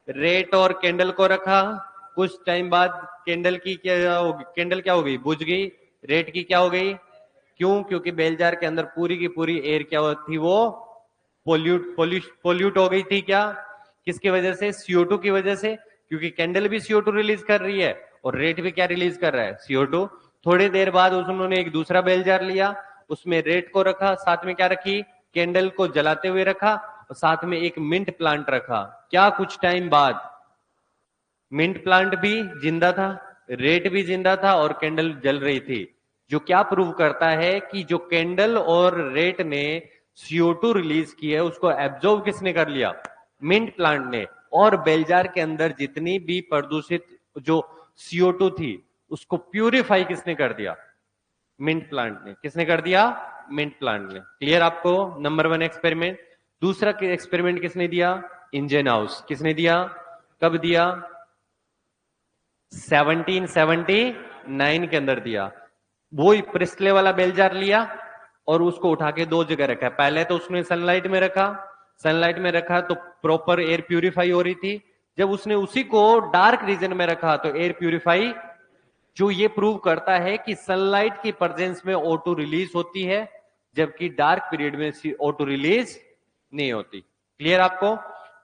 Speaker 1: रेट और कैंडल को रखा। कुछ टाइम बाद कैंडल की क्या होगी? कैंडल क्या हो गई? बुझ गई। रेट की क्या हो गई? क्यों? क्योंकि बेलजार के अंदर पूरी की पूरी एयर क्या थी? वो पोल्यूट हो गई थी। क्या? किसकी वजह से? CO2 की वजह से। क्योंकि कैंडल भी CO2 रिलीज कर रही है और रेट भी क्या रिलीज कर रहा है? CO2। थोड़ी देर बाद उन्होंने एक दूसरा बेलजार लिया, उसमें रेट को रखा, साथ में क्या रखी? कैंडल को जलाते हुए रखा, और साथ में एक मिंट प्लांट रखा। क्या कुछ टाइम बाद मिंट प्लांट भी जिंदा था, रेट भी जिंदा था और कैंडल जल रही थी। जो क्या प्रूव करता है कि जो कैंडल और रेट ने CO2 रिलीज की है उसको एब्जॉर्ब किसने कर लिया? मिंट प्लांट ने। और बेलजार के अंदर जितनी भी प्रदूषित जो CO2 थी उसको प्यूरिफाई किसने कर दिया? मिंट प्लांट ने। किसने कर दिया? मिंट प्लांट ने। क्लियर आपको? Number 1 experiment. दूसरा एक्सपेरिमेंट किसने दिया? Engine house. किसने दिया? कब दिया? 1779 के अंदर दिया। वो प्रिस्टले वाला बेल जार लिया और उसको उठा के दो जगह रखा। पहले तो उसने सनलाइट में रखा, सनलाइट में रखा तो प्रॉपर एयर प्यूरिफाई हो रही थी। जब उसने उसी को डार्क रीजन में रखा तो एयर प्यूरिफाई, जो ये प्रूव करता है कि सनलाइट की प्रेजेंस में O2 रिलीज होती है जबकि डार्क पीरियड में O2 रिलीज नहीं होती। क्लियर आपको?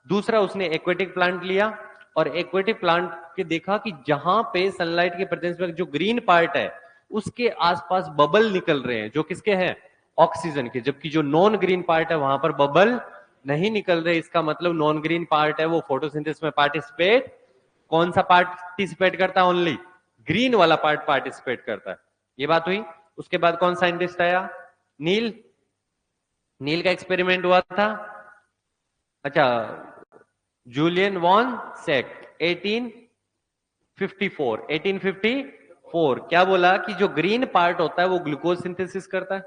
Speaker 1: दूसरा उसने एक्वेटिक प्लांट लिया और एक्वेटिक प्लांट के देखा कि जहां पे सनलाइट की प्रेजेंस में जो ग्रीन पार्ट है उसके आसपास बबल निकल रहे हैं, जो किसके हैं? ऑक्सीजन के। जबकि जो नॉन ग्रीन पार्ट है वहां पर बबल नहीं निकल रहे। इसका मतलब नॉन ग्रीन पार्ट है वो फोटोसिंथेसिस में पार्टिसिपेट, कौन सा पार्टिसिपेट करता है? ओनली ग्रीन वाला पार्ट पार्टिसिपेट करता है। ये बात हुई। उसके बाद कौन साइंटिस्ट आया? नील। नील का एक्सपेरिमेंट हुआ था, अच्छा, जूलियन वॉन सैक 1854। क्या बोला कि जो ग्रीन पार्ट होता है वो ग्लूकोज सिंथेसिस करता है।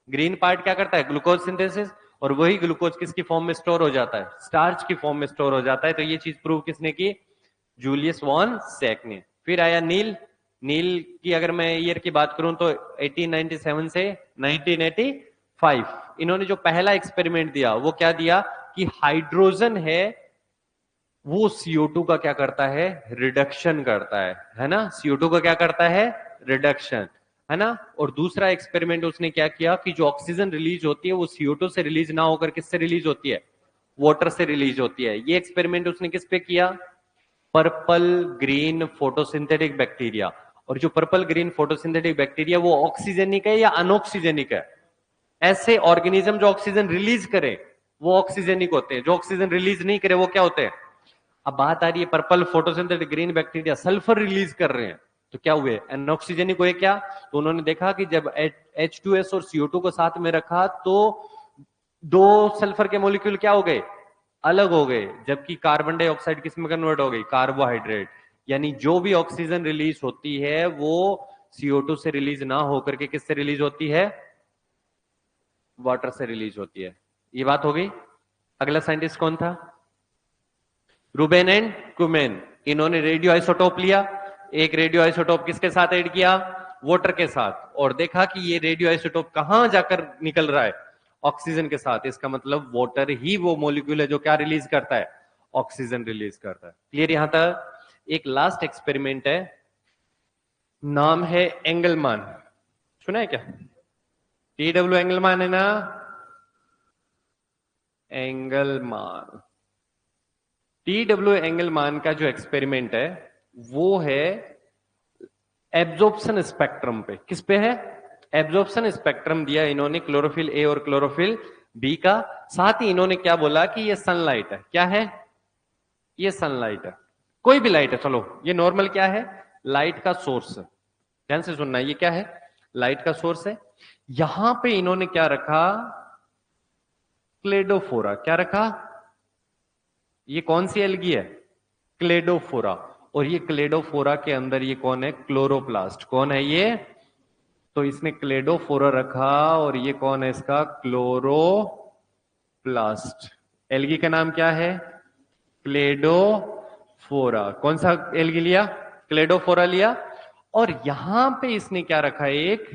Speaker 1: ग्रीन पार्ट क्या करता है? Glucose synthesis. और वही ग्लूकोज किसकी फॉर्म में स्टोर हो जाता है? स्टार्च की फॉर्म में स्टोर हो जाता है। तो ये चीज प्रूव किसने की? जूलियस वॉन सैक ने। फिर आया नील। नील की अगर मैं ईयर की बात करूं तो 1897 से 1985 इन्होंने जो पहला एक्सपेरिमेंट दिया वो क्या दिया कि हाइड्रोजन है वो CO2 का क्या करता है? रिडक्शन करता है ना? CO2 का क्या करता है? रिडक्शन, है ना? और दूसरा एक्सपेरिमेंट उसने क्या किया कि जो ऑक्सीजन रिलीज होती है वो CO2 से रिलीज ना होकर किससे रिलीज होती है? वाटर से रिलीज होती है। ये एक्सपेरिमेंट उसने किस पे किया? Purple green photosynthetic bacteria. और जो पर्पल ग्रीन फोटोसिंथेटिक बैक्टीरिया वो ऑक्सीजेनिक है या अनऑक्सीजेनिक है? ऐसे ऑर्गेनिज्म जो ऑक्सीजन रिलीज करे वो ऑक्सीजेनिक होते हैं, जो ऑक्सीजन रिलीज नहीं करे वो क्या होते हैं? अब बात आ रही है purple photosynthetic green bacteria sulphur release कर रहे हैं तो क्या हुए? एनऑक्सीजेनिक हुए क्या? तो उन्होंने देखा कि जब H2S और CO2 को साथ में रखा तो दो सल्फर के मॉलिक्यूल क्या हो गए? अलग हो गए। जबकि कार्बन डाइऑक्साइड किस में कन्वर्ट हो गई? कार्बोहाइड्रेट। यानी जो भी ऑक्सीजन रिलीज होती है वो CO2 से रिलीज ना होकर के किससे रिलीज होती है? वाटर से रिलीज होती है। ये बात हो गई। अगला साइंटिस्ट कौन था? Ruben and Kamen. इन्होंने रेडियो आइसोटोप लिया। एक रेडियो आइसोटोप किसके साथ ऐड किया? वाटर के साथ। और देखा कि ये रेडियो आइसोटोप कहां जाकर निकल रहा है? ऑक्सीजन के साथ। इसका मतलब वाटर ही वो मॉलिक्यूल है जो क्या रिलीज करता है? ऑक्सीजन रिलीज करता है। क्लियर यहां तक? एक लास्ट एक्सपेरिमेंट है, नाम है एंगलमान। सुना है क्या? TW एंगलमान है ना? एंगलमान। TW एंगलमान का जो एक्सपेरिमेंट है वो है एब्जॉर्प्शन स्पेक्ट्रम पे। किस पे है? एब्जॉर्प्शन स्पेक्ट्रम दिया इन्होंने क्लोरोफिल ए और क्लोरोफिल बी का। साथ ही इन्होंने क्या बोला कि ये सनलाइट है। क्या है? ये सनलाइट है, कोई भी लाइट है। चलो ये नॉर्मल क्या है? लाइट का सोर्स है। ध्यान से सुनना, ये क्या है? लाइट का सोर्स है। यहां पे इन्होंने क्या रखा? क्लेडोफोरा। क्या रखा? ये कौन सी एल्गी है? क्लेडोफोरा। और ये क्लेडोफोरा के अंदर ये कौन है? क्लोरोप्लास्ट। कौन है ये? तो इसने क्लेडोफोरा रखा और ये कौन है इसका? क्लोरोप्लास्ट। एल्गी का नाम क्या है? क्लेडोफोरा। कौन सा एल्गी लिया? क्लेडोफोरा लिया। और यहां पे इसने क्या रखा? एक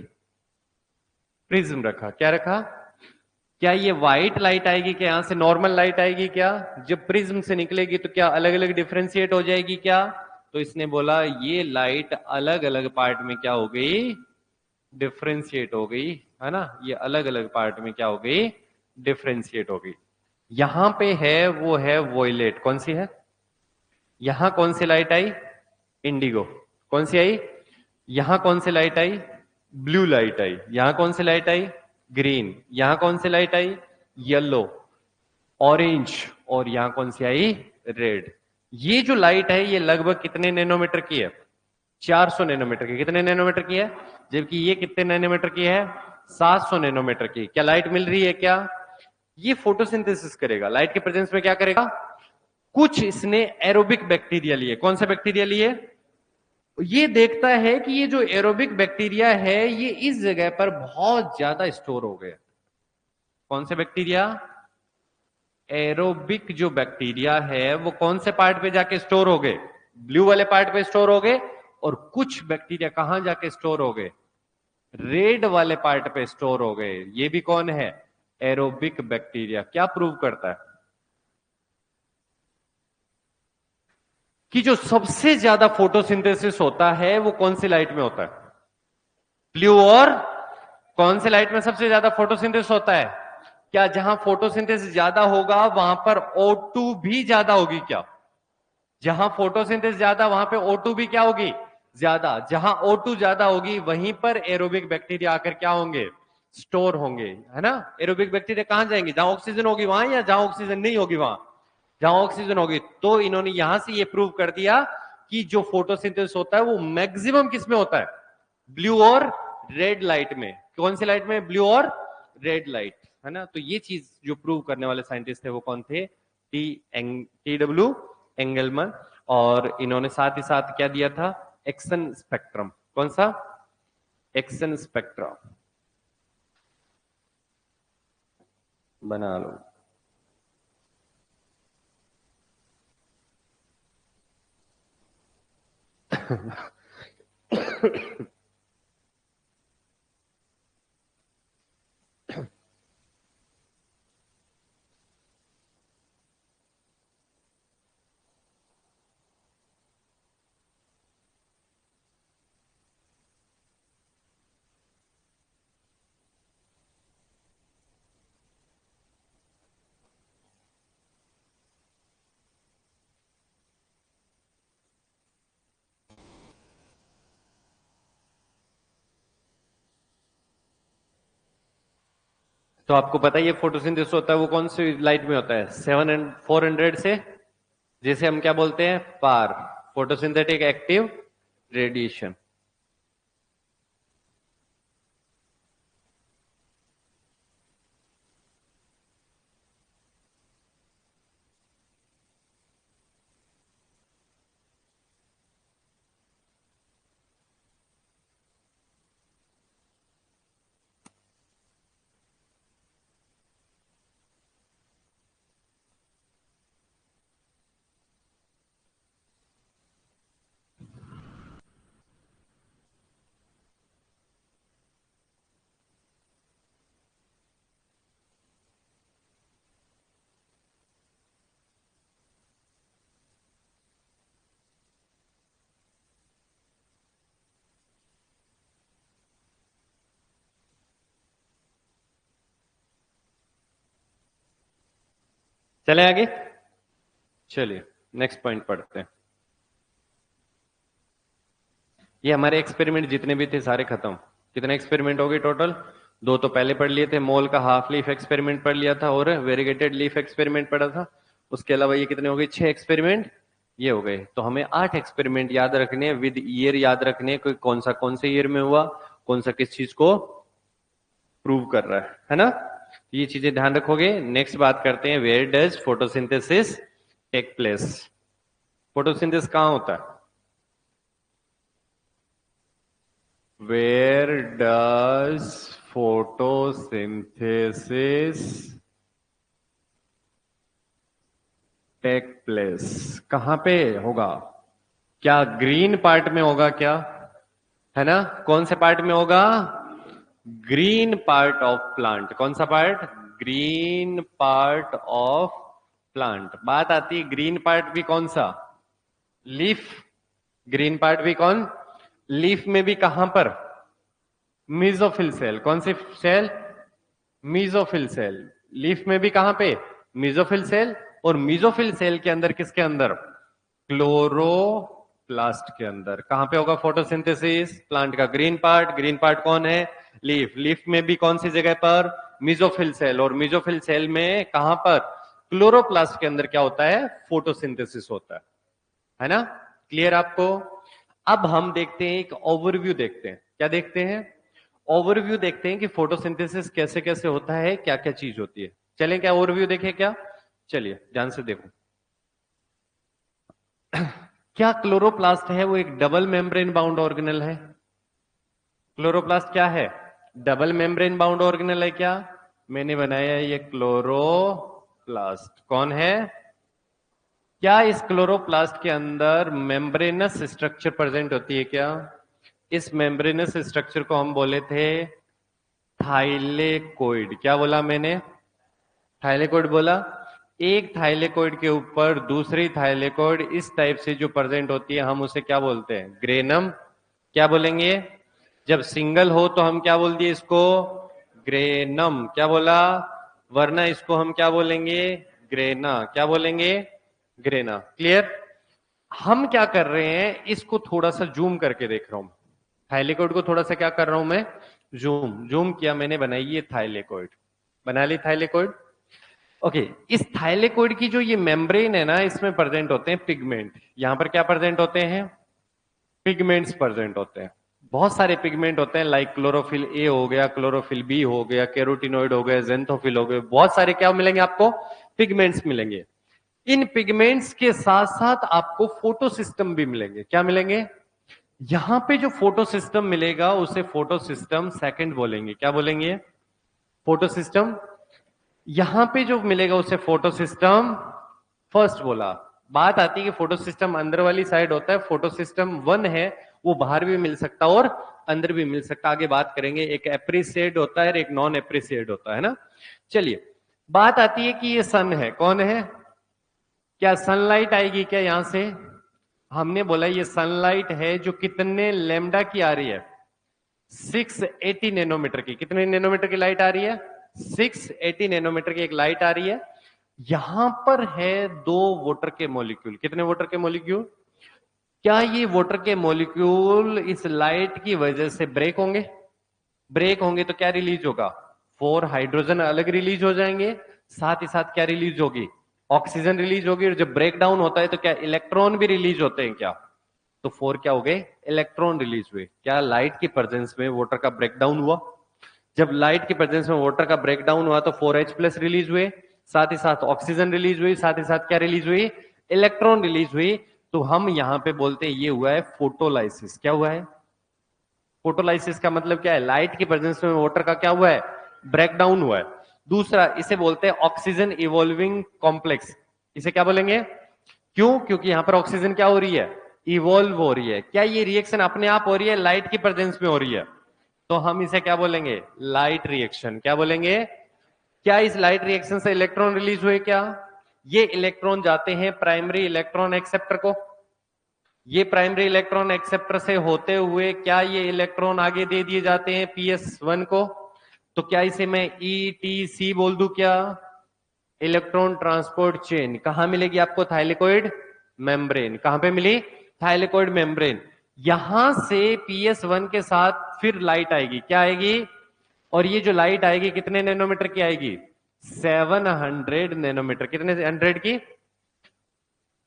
Speaker 1: प्रिज्म रखा। क्या रखा? क्या ये व्हाइट लाइट आएगी क्या? यहां से नॉर्मल लाइट आएगी क्या? जब प्रिज्म से निकलेगी तो क्या अलग अलग डिफ्रेंशिएट हो जाएगी क्या? तो इसने बोला ये लाइट अलग अलग पार्ट में क्या हो गई? डिफ्रेंशिएट हो गई, है ना? ये अलग अलग पार्ट में क्या हो गई? डिफ्रेंशिएट हो गई। यहां पे है वो है वॉयलेट। कौन सी है? यहां कौन सी लाइट आई? इंडिगो। कौन सी आई? यहां कौन सी लाइट आई? ब्लू लाइट आई। यहां कौन सी लाइट आई? ग्रीन। यहां कौन सी लाइट आई? Yellow, orange. और यहां कौन सी आई? रेड। ये जो लाइट है ये लगभग कितने नैनोमीटर की है? 400 नैनोमीटर की। कितने नैनोमीटर की है? जबकि ये कितने नैनोमीटर की है? 700 नैनोमीटर की। क्या लाइट मिल रही है क्या? ये फोटोसिंथेसिस करेगा, लाइट के प्रेजेंस में क्या करेगा? कुछ इसने एरोबिक बैक्टीरिया लिए। कौन सा बैक्टीरिया लिए? ये देखता है कि ये जो एरोबिक बैक्टीरिया है ये इस जगह पर बहुत ज्यादा स्टोर हो गए। कौन से बैक्टीरिया? एरोबिक जो बैक्टीरिया है वो कौन से पार्ट पे जाके स्टोर हो गए? ब्लू वाले पार्ट पे स्टोर हो गए। और कुछ बैक्टीरिया कहां जाके स्टोर हो गए? रेड वाले पार्ट पे स्टोर हो गए। ये भी कौन है? Aerobic bacteria. क्या प्रूव करता है? कि जो सबसे ज्यादा फोटोसिंथेसिस होता है वो कौन सी लाइट में होता है? ब्लू। और कौन सी लाइट में सबसे ज्यादा फोटोसिंथेसिस होता है? क्या जहां फोटोसिंथेसिस ज्यादा होगा वहां पर O2 भी ज्यादा होगी क्या? जहां फोटोसिंथेसिस ज्यादा वहां पे O2 भी क्या होगी? ज्यादा। जहां O2 ज्यादा होगी वहीं पर एरोबिक बैक्टीरिया आकर क्या होंगे? स्टोर होंगे, है ना? एरोबिक बैक्टीरिया कहां जाएंगे? जहां ऑक्सीजन होगी वहां, या जहां ऑक्सीजन नहीं होगी वहां? जहां ऑक्सीजन होगी। तो इन्होंने यहां से ये प्रूव कर दिया कि जो फोटोसिंथेसिस होता है वो मैक्सिमम किस में होता है? ब्लू और रेड लाइट में। कौन सी लाइट में? ब्लू और रेड लाइट, है ना? तो ये चीज जो प्रूव करने वाले साइंटिस्ट थे वो कौन थे? T.W. एंगलमैन। और इन्होंने साथ ही साथ क्या दिया था? Action spectrum. कौन सा? एक्सन स्पेक्ट्रम बना लो। तो आपको पता है ये फोटोसिंथेसिस होता है वो कौन सी लाइट में होता है? 400 से, जिसे हम क्या बोलते हैं? पार, फोटोसिंथेटिक एक्टिव रेडिएशन। चले आगे, चलिए नेक्स्ट पॉइंट पढ़ते हैं। ये हमारे एक्सपेरिमेंट जितने भी थे सारे खत्म। कितने एक्सपेरिमेंट हो गए टोटल? दो तो पहले पढ़ लिए थे, मोल का हाफ लीफ एक्सपेरिमेंट पढ़ लिया था और वेरीगेटेड लीफ एक्सपेरिमेंट पढ़ा था। उसके अलावा ये कितने हो गए? 6 एक्सपेरिमेंट ये हो गए। तो हमें 8 एक्सपेरिमेंट याद रखने, विद ईयर याद रखने, कोई कौन सा कौन से ईयर में हुआ, कौन सा किस चीज को प्रूव कर रहा है ना? ये चीजें ध्यान रखोगे। नेक्स्ट बात करते हैं, where does photosynthesis take place? Photosynthesis कहां होता है? Where does photosynthesis take place? कहां पे होगा? क्या ग्रीन पार्ट में होगा क्या? है ना? कौन से पार्ट में होगा? Green part of plant. कौन सा part? Green part of plant. बात आती है ग्रीन पार्ट भी कौन सा? लीफ। ग्रीन पार्ट भी कौन? लीफ में भी कहां पर? Mesophyll cell. कौन सी सेल? Mesophyll cell. लीफ में भी कहां पे? Mesophyll cell. और मीजोफिल सेल के अंदर किसके अंदर? क्लोरोप्लास्ट के अंदर। कहां पे होगा फोटोसिंथेसिस? प्लांट का ग्रीन पार्ट। ग्रीन पार्ट कौन है? लीफ। लीफ में भी कौन सी जगह पर? Mesophyll cell. और मीजोफिल सेल में कहां पर? क्लोरोप्लास्ट के अंदर क्या होता है? फोटोसिंथेसिस होता है ना? क्लियर आपको? अब हम देखते हैं, एक ओवरव्यू देखते हैं। क्या देखते हैं? ओवरव्यू देखते हैं कि फोटोसिंथेसिस कैसे कैसे होता है, क्या क्या चीज होती है। चलें क्या ओवरव्यू देखें क्या? चलिए ध्यान से देखो। क्या क्लोरोप्लास्ट है वो एक डबल मेम्ब्रेन बाउंड ऑर्गेनल है? क्लोरोप्लास्ट क्या है? डबल मेम्ब्रेन बाउंड ऑर्गेनल है क्या? मैंने बनाया ये क्लोरोप्लास्ट। कौन है? क्या इस क्लोरोप्लास्ट के अंदर मेम्ब्रेनस स्ट्रक्चर प्रेजेंट होती है क्या? इस मेम्ब्रेनस स्ट्रक्चर को हम बोले थे थाइलेकोइड। क्या बोला मैंने? थाइलेकोइड बोला। एक थाइलेकोइड के ऊपर दूसरी थाइलेकोइड इस टाइप से जो प्रेजेंट होती है हम उसे क्या बोलते हैं? ग्रेनम। क्या बोलेंगे? जब सिंगल हो तो हम क्या बोल दिए इसको? ग्रेनम। क्या बोला? वरना इसको हम क्या बोलेंगे? ग्रेना। क्या बोलेंगे? ग्रेना। क्लियर? हम क्या कर रहे हैं, इसको थोड़ा सा जूम करके देख रहा हूं। थाइलेकोइड को थोड़ा सा क्या कर रहा हूं मैं? जूम जूम किया मैंने, बनाई ये थाइलेकोइड। बना ली थाइलेकोइड। ओके, इस थाइलेकोइड की जो ये मेम्ब्रेन है ना, इसमें प्रेजेंट होते हैं पिगमेंट। यहां पर क्या प्रेजेंट होते हैं? पिगमेंट्स प्रेजेंट होते हैं। बहुत सारे पिगमेंट होते हैं, लाइक क्लोरोफिल ए हो गया, क्लोरोफिल बी हो गया, कैरोटिनोइड हो गए, जेंथोफिल हो गए। बहुत सारे क्या मिलेंगे आपको? पिगमेंट्स मिलेंगे। इन पिगमेंट्स के साथ साथ आपको फोटो सिस्टम भी मिलेंगे। क्या मिलेंगे? यहां पे जो फोटो सिस्टम मिलेगा उसे फोटो सिस्टम सेकंड बोलेंगे। क्या बोलेंगे? Photo system. यहां पे जो मिलेगा उसे फोटो सिस्टम फर्स्ट बोला। बात आती है कि फोटो सिस्टम अंदर वाली साइड होता है, फोटो सिस्टम वन है वो बाहर भी मिल सकता और अंदर भी मिल सकता। आगे बात करेंगे। एक एप्रिसिएट होता है और एक नॉन एप्रिसिएट होता है ना। चलिए, बात आती है कि ये सन है। कौन है? क्या सनलाइट आएगी क्या यहां से? हमने बोला ये सनलाइट है जो कितने लेमडा की आ रही है? 680 नैनोमीटर की। कितने नैनोमीटर की लाइट आ रही है? 680 नैनोमीटर की एक लाइट आ रही है। यहां पर है दो वाटर के मॉलिक्यूल। कितने वाटर के मॉलिक्यूल? क्या ये वाटर के मॉलिक्यूल इस लाइट की वजह से ब्रेक होंगे? ब्रेक होंगे तो क्या रिलीज होगा? 4 हाइड्रोजन अलग रिलीज हो जाएंगे। साथ ही साथ क्या रिलीज होगी? ऑक्सीजन रिलीज होगी। और जब ब्रेक डाउन होता है तो क्या इलेक्ट्रॉन भी रिलीज होते हैं क्या? तो 4 क्या हो गए? इलेक्ट्रॉन रिलीज हुए। क्या लाइट की प्रेजेंस में वाटर का ब्रेकडाउन हुआ? जब लाइट की प्रेजेंस में वाटर का ब्रेकडाउन हुआ तो 4H प्लस रिलीज हुए। साथ ही साथ ऑक्सीजन रिलीज हुई। साथ ही साथ क्या रिलीज हुई? इलेक्ट्रॉन रिलीज हुई। तो हम यहां पे बोलते हैं ये हुआ है फोटोलाइसिस। क्या हुआ है? फोटोलाइसिस का मतलब क्या है? लाइट की प्रेजेंस में वाटर का क्या हुआ है? ब्रेकडाउन हुआ है। दूसरा, इसे बोलते हैं ऑक्सीजन इवॉल्विंग कॉम्प्लेक्स। इसे क्या बोलेंगे? क्यों? क्योंकि यहां पर ऑक्सीजन क्या हो रही है? इवॉल्व हो रही है। क्या ये रिएक्शन अपने आप हो रही है? लाइट की प्रेजेंस में हो रही है। तो हम इसे क्या बोलेंगे? Light reaction. क्या बोलेंगे? क्या इस लाइट रिएक्शन से इलेक्ट्रॉन रिलीज हुए क्या? ये इलेक्ट्रॉन जाते हैं प्राइमरी इलेक्ट्रॉन एक्सेप्टर को। ये प्राइमरी इलेक्ट्रॉन एक्सेप्टर से होते हुए क्या ये इलेक्ट्रॉन आगे दे दिए जाते हैं PS1 को? तो क्या इसे मैं ETC बोल दूं क्या? Electron transport chain. कहां मिलेगी आपको? Thylakoid membrane. कहां पे मिली? Thylakoid membrane. यहां से PS1 के साथ फिर लाइट आएगी। क्या आएगी? और ये जो लाइट आएगी कितने नैनोमीटर की आएगी? 700 नैनोमीटर। कितने 100 की?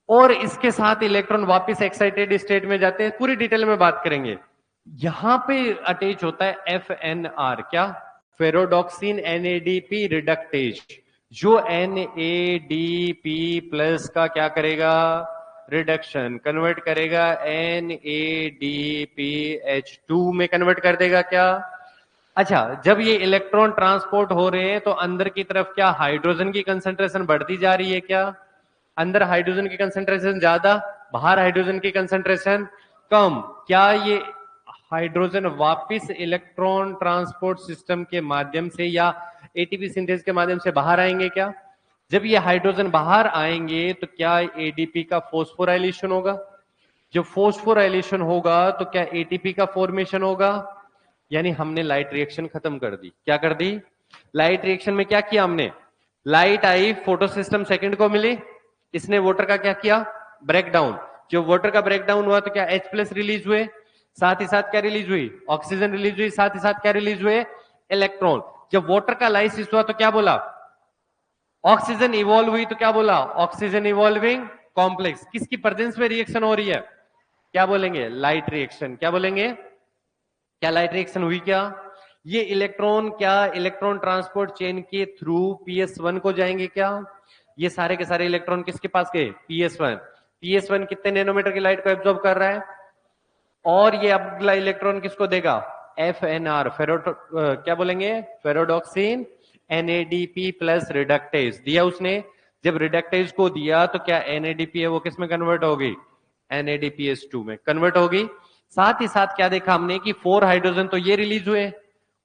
Speaker 1: और इसके साथ इलेक्ट्रॉन वापस एक्साइटेड स्टेट में जाते हैं। पूरी डिटेल में बात करेंगे। यहां पे अटैच होता है FNR। क्या? फेरोडॉक्सिन NADP रिडक्टेज। जो NADP प्लस का क्या करेगा? रिडक्शन कन्वर्ट करेगा NADPH2 में कन्वर्ट कर देगा क्या? अच्छा, जब ये इलेक्ट्रॉन ट्रांसपोर्ट हो रहे हैं तो अंदर की तरफ क्या हाइड्रोजन की कंसंट्रेशन बढ़ती जा रही है क्या? अंदर हाइड्रोजन की कंसंट्रेशन ज्यादा, बाहर हाइड्रोजन की कंसंट्रेशन कम। क्या ये हाइड्रोजन वापस इलेक्ट्रॉन ट्रांसपोर्ट सिस्टम के माध्यम से या ATP सिंथेसिस के माध्यम से बाहर आएंगे क्या? जब ये हाइड्रोजन बाहर आएंगे तो क्या ADP का फोस्फोराइलेशन होगा? जब फोस्फोराइलेशन होगा तो क्या ATP का फॉर्मेशन होगा? यानी हमने लाइट रिएक्शन खत्म कर दी। क्या कर दी? लाइट रिएक्शन में क्या किया हमने? लाइट आई, फोटो सिस्टम सेकंड को मिली, इसने वाटर का क्या किया? ब्रेकडाउन। जब वाटर का ब्रेकडाउन हुआ तो क्या H प्लस रिलीज हुए। साथ ही साथ क्या रिलीज हुई? ऑक्सीजन रिलीज हुई। साथ ही साथ क्या रिलीज हुए? इलेक्ट्रॉन। जब वाटर का लाइसिस हुआ तो क्या बोला? ऑक्सीजन इवॉल्व हुई तो क्या बोला? Oxygen evolving complex. किसकी प्रेजेंस में रिएक्शन हो रही है? क्या बोलेंगे? Light reaction. क्या बोलेंगे? क्या लाइट रिएक्शन हुई क्या? ये इलेक्ट्रॉन क्या इलेक्ट्रॉन ट्रांसपोर्ट चेन के थ्रू PS1 को जाएंगे क्या? ये सारे के सारे इलेक्ट्रॉन किसके पास गए? PS1। PS1 कितने नैनोमीटर की लाइट को एब्जॉर्ब कर रहा है? और ये अगला इलेक्ट्रॉन किसको देगा? FNR, क्या बोलेंगे? फेरोडॉक्सिन NADP प्लस रिडक्टेज दिया उसने। जब रिडक्टेज को दिया तो क्या NADP है वो किस में कन्वर्ट हो गई? NADPH2 में कन्वर्ट हो गई। साथ ही साथ क्या देखा हमने कि 4 हाइड्रोजन तो ये रिलीज हुए,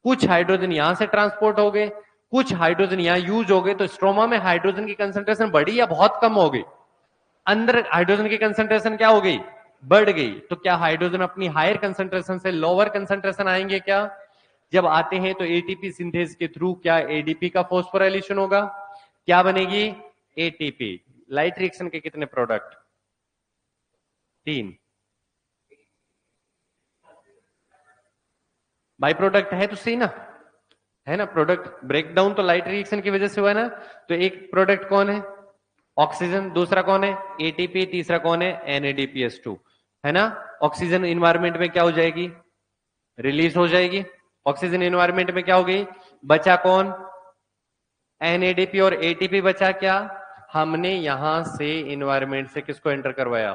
Speaker 1: कुछ हाइड्रोजन यहां से ट्रांसपोर्ट हो गए, कुछ हाइड्रोजन यहां यूज हो गए। तो स्ट्रोमा में हाइड्रोजन की कंसंट्रेशन बढ़ी या बहुत कम हो गई? अंदर हाइड्रोजन की कंसंट्रेशन क्या हो गई? बढ़ गई। तो क्या हाइड्रोजन अपनी हायर कंसंट्रेशन से लोअर कंसंट्रेशन आएंगे क्या? जब आते हैं तो एटीपी सिंथेस के थ्रू क्या एडीपी का फॉस्फोराइलेशन होगा? क्या बनेगी? एटीपी। लाइट रिएक्शन के कितने प्रोडक्ट? 3। बाई प्रोडक्ट है तो सही ना, है ना? प्रोडक्ट ब्रेकडाउन तो लाइट रिएक्शन की वजह से हुआ ना। तो एक प्रोडक्ट कौन है? ऑक्सीजन। दूसरा कौन है? एटीपी। तीसरा कौन है? NADPH2, है ना? ऑक्सीजन इन्वायरमेंट में क्या हो जाएगी? रिलीज हो जाएगी। ऑक्सीजन इन्वायरमेंट में क्या हो गई? बचा कौन? NADP और ATP बचा क्या? हमने यहां से इन्वायरमेंट से किसको एंटर करवाया?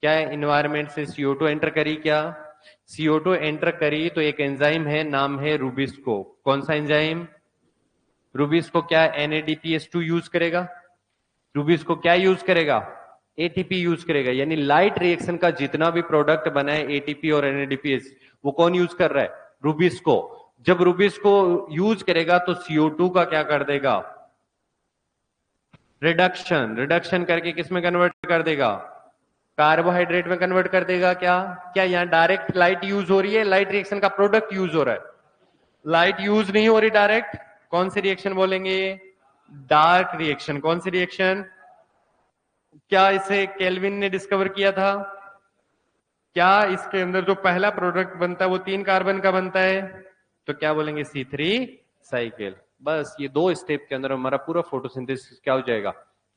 Speaker 1: क्या इन्वायरमेंट से CO2 एंटर करी क्या? CO2 एंटर करी तो एक एंजाइम है, नाम है रूबिस्को। कौन सा एंजाइम? रूबिस्को। क्या NADPH2 यूज करेगा? रूबिस को क्या यूज करेगा? एटीपी यूज करेगा। यानी लाइट रिएक्शन का जितना भी प्रोडक्ट बना है एटीपी और NADPH, वो कौन यूज कर रहा है? रूबिस को। जब रूबिस को यूज करेगा तो CO2 का क्या कर देगा? रिडक्शन। रिडक्शन करके किस में कन्वर्ट कर देगा? कार्बोहाइड्रेट में कन्वर्ट कर देगा। क्या क्या यहाँ डायरेक्ट लाइट यूज हो रही है? लाइट रिएक्शन का प्रोडक्ट यूज हो रहा है। लाइट यूज नहीं हो रही डायरेक्ट। कौन सी रिएक्शन बोलेंगे? Dark reaction. कौन सी रिएक्शन? क्या इसे केल्विन ने डिस्कवर किया था? क्या इसके अंदर जो पहला प्रोडक्ट बनता है वो 3 कार्बन का बनता है? तो क्या बोलेंगे? C3 cycle. बस ये 2 स्टेप के अंदर हमारा पूरा फोटोसिंथेसिस क्या हो जाएगा?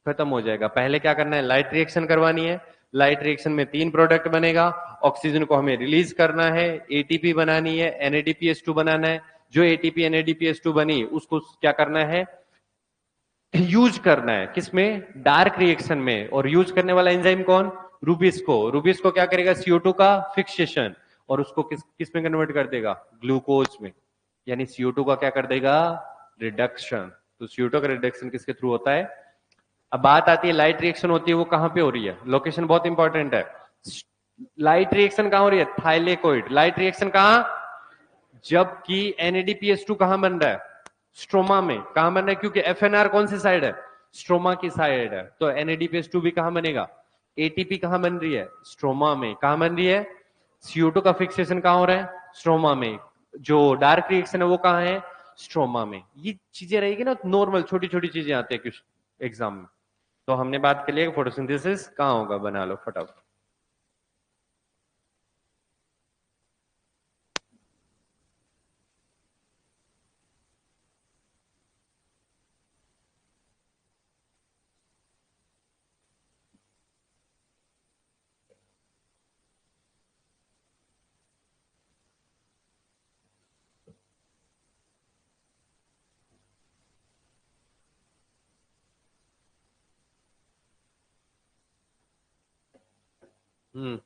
Speaker 1: खत्म हो जाएगा। पहले क्या करना है? लाइट रिएक्शन करवानी है। लाइट रिएक्शन में 3 प्रोडक्ट बनेगा। ऑक्सीजन को हमें रिलीज करना है, एटीपी बनानी है, NADPH2 बनाना है। जो एटीपी NADPH2 बनी उसको क्या करना है? यूज करना है। किसमें? डार्क रिएक्शन में। और यूज करने वाला एंजाइम कौन? रूबिस्को। रूबिस्को क्या करेगा? CO2 का फिक्सेशन और उसको किस में कन्वर्ट कर देगा? ग्लूकोज में। यानी CO2 का क्या कर देगा? रिडक्शन। तो CO2 का रिडक्शन किसके थ्रू होता है? अब बात आती है लाइट रिएक्शन होती है वो कहां पे हो रही है? लोकेशन बहुत इंपॉर्टेंट है। लाइट रिएक्शन कहां हो रही है? थाइलेकोइड। लाइट रिएक्शन कहां? जबकि NADPH2 कहां बन रहा है? स्ट्रोमा में। कहां बन रहा है? क्योंकि FNR कौन सी साइड है? स्ट्रोमा की साइड है। तो NADPH2 भी कहां बनेगा? ATP कहां बन रही है? स्ट्रोमा में। कहां बन रही है? CO2 का फिक्सेशन कहां हो रहा है? स्ट्रोमा में। जो डार्क रिएक्शन है वो कहां है? स्ट्रोमा में। ये चीजें रहेगी ना, नॉर्मल छोटी छोटी चीजें आती है कुछ एग्जाम में। तो हमने बात कर लिया फोटोसिंथेसिस कहां होगा, बना लो फटाफट। हम्म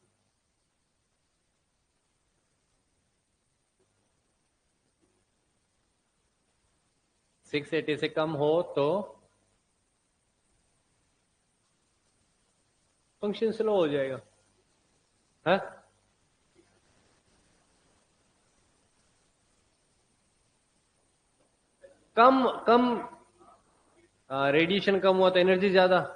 Speaker 1: 680 से कम हो तो फंक्शन स्लो हो जाएगा, है? कम कम रेडिएशन कम हुआ तो एनर्जी ज्यादा।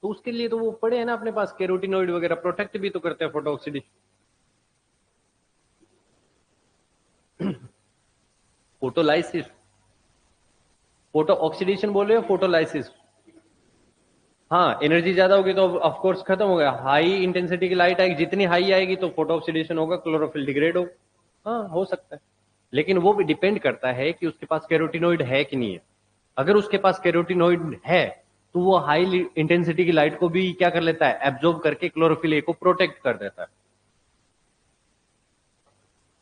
Speaker 1: तो उसके लिए तो वो पड़े हैं ना अपने पास, कैरोटिनॉइड वगैरह प्रोटेक्ट भी तो करते हैं photo oxidation. Photolysis. Photo oxidation बोल रहे हो? फोटोलाइसिस। हाँ, एनर्जी ज्यादा होगी तो ऑफ कोर्स खत्म हो गया। हाई इंटेंसिटी की लाइट आएगी, जितनी हाई आएगी तो फोटो ऑक्सीडेशन होगा, क्लोरोफिल डिग्रेड हो। हाँ, हो सकता है। लेकिन वो भी डिपेंड करता है कि उसके पास कैरोटिनॉइड है कि नहीं है। अगर उसके पास कैरोटिनॉइड है तो वो हाई इंटेंसिटी की लाइट को भी क्या कर लेता है? एब्जॉर्ब करके क्लोरोफिल ए को प्रोटेक्ट कर देता है।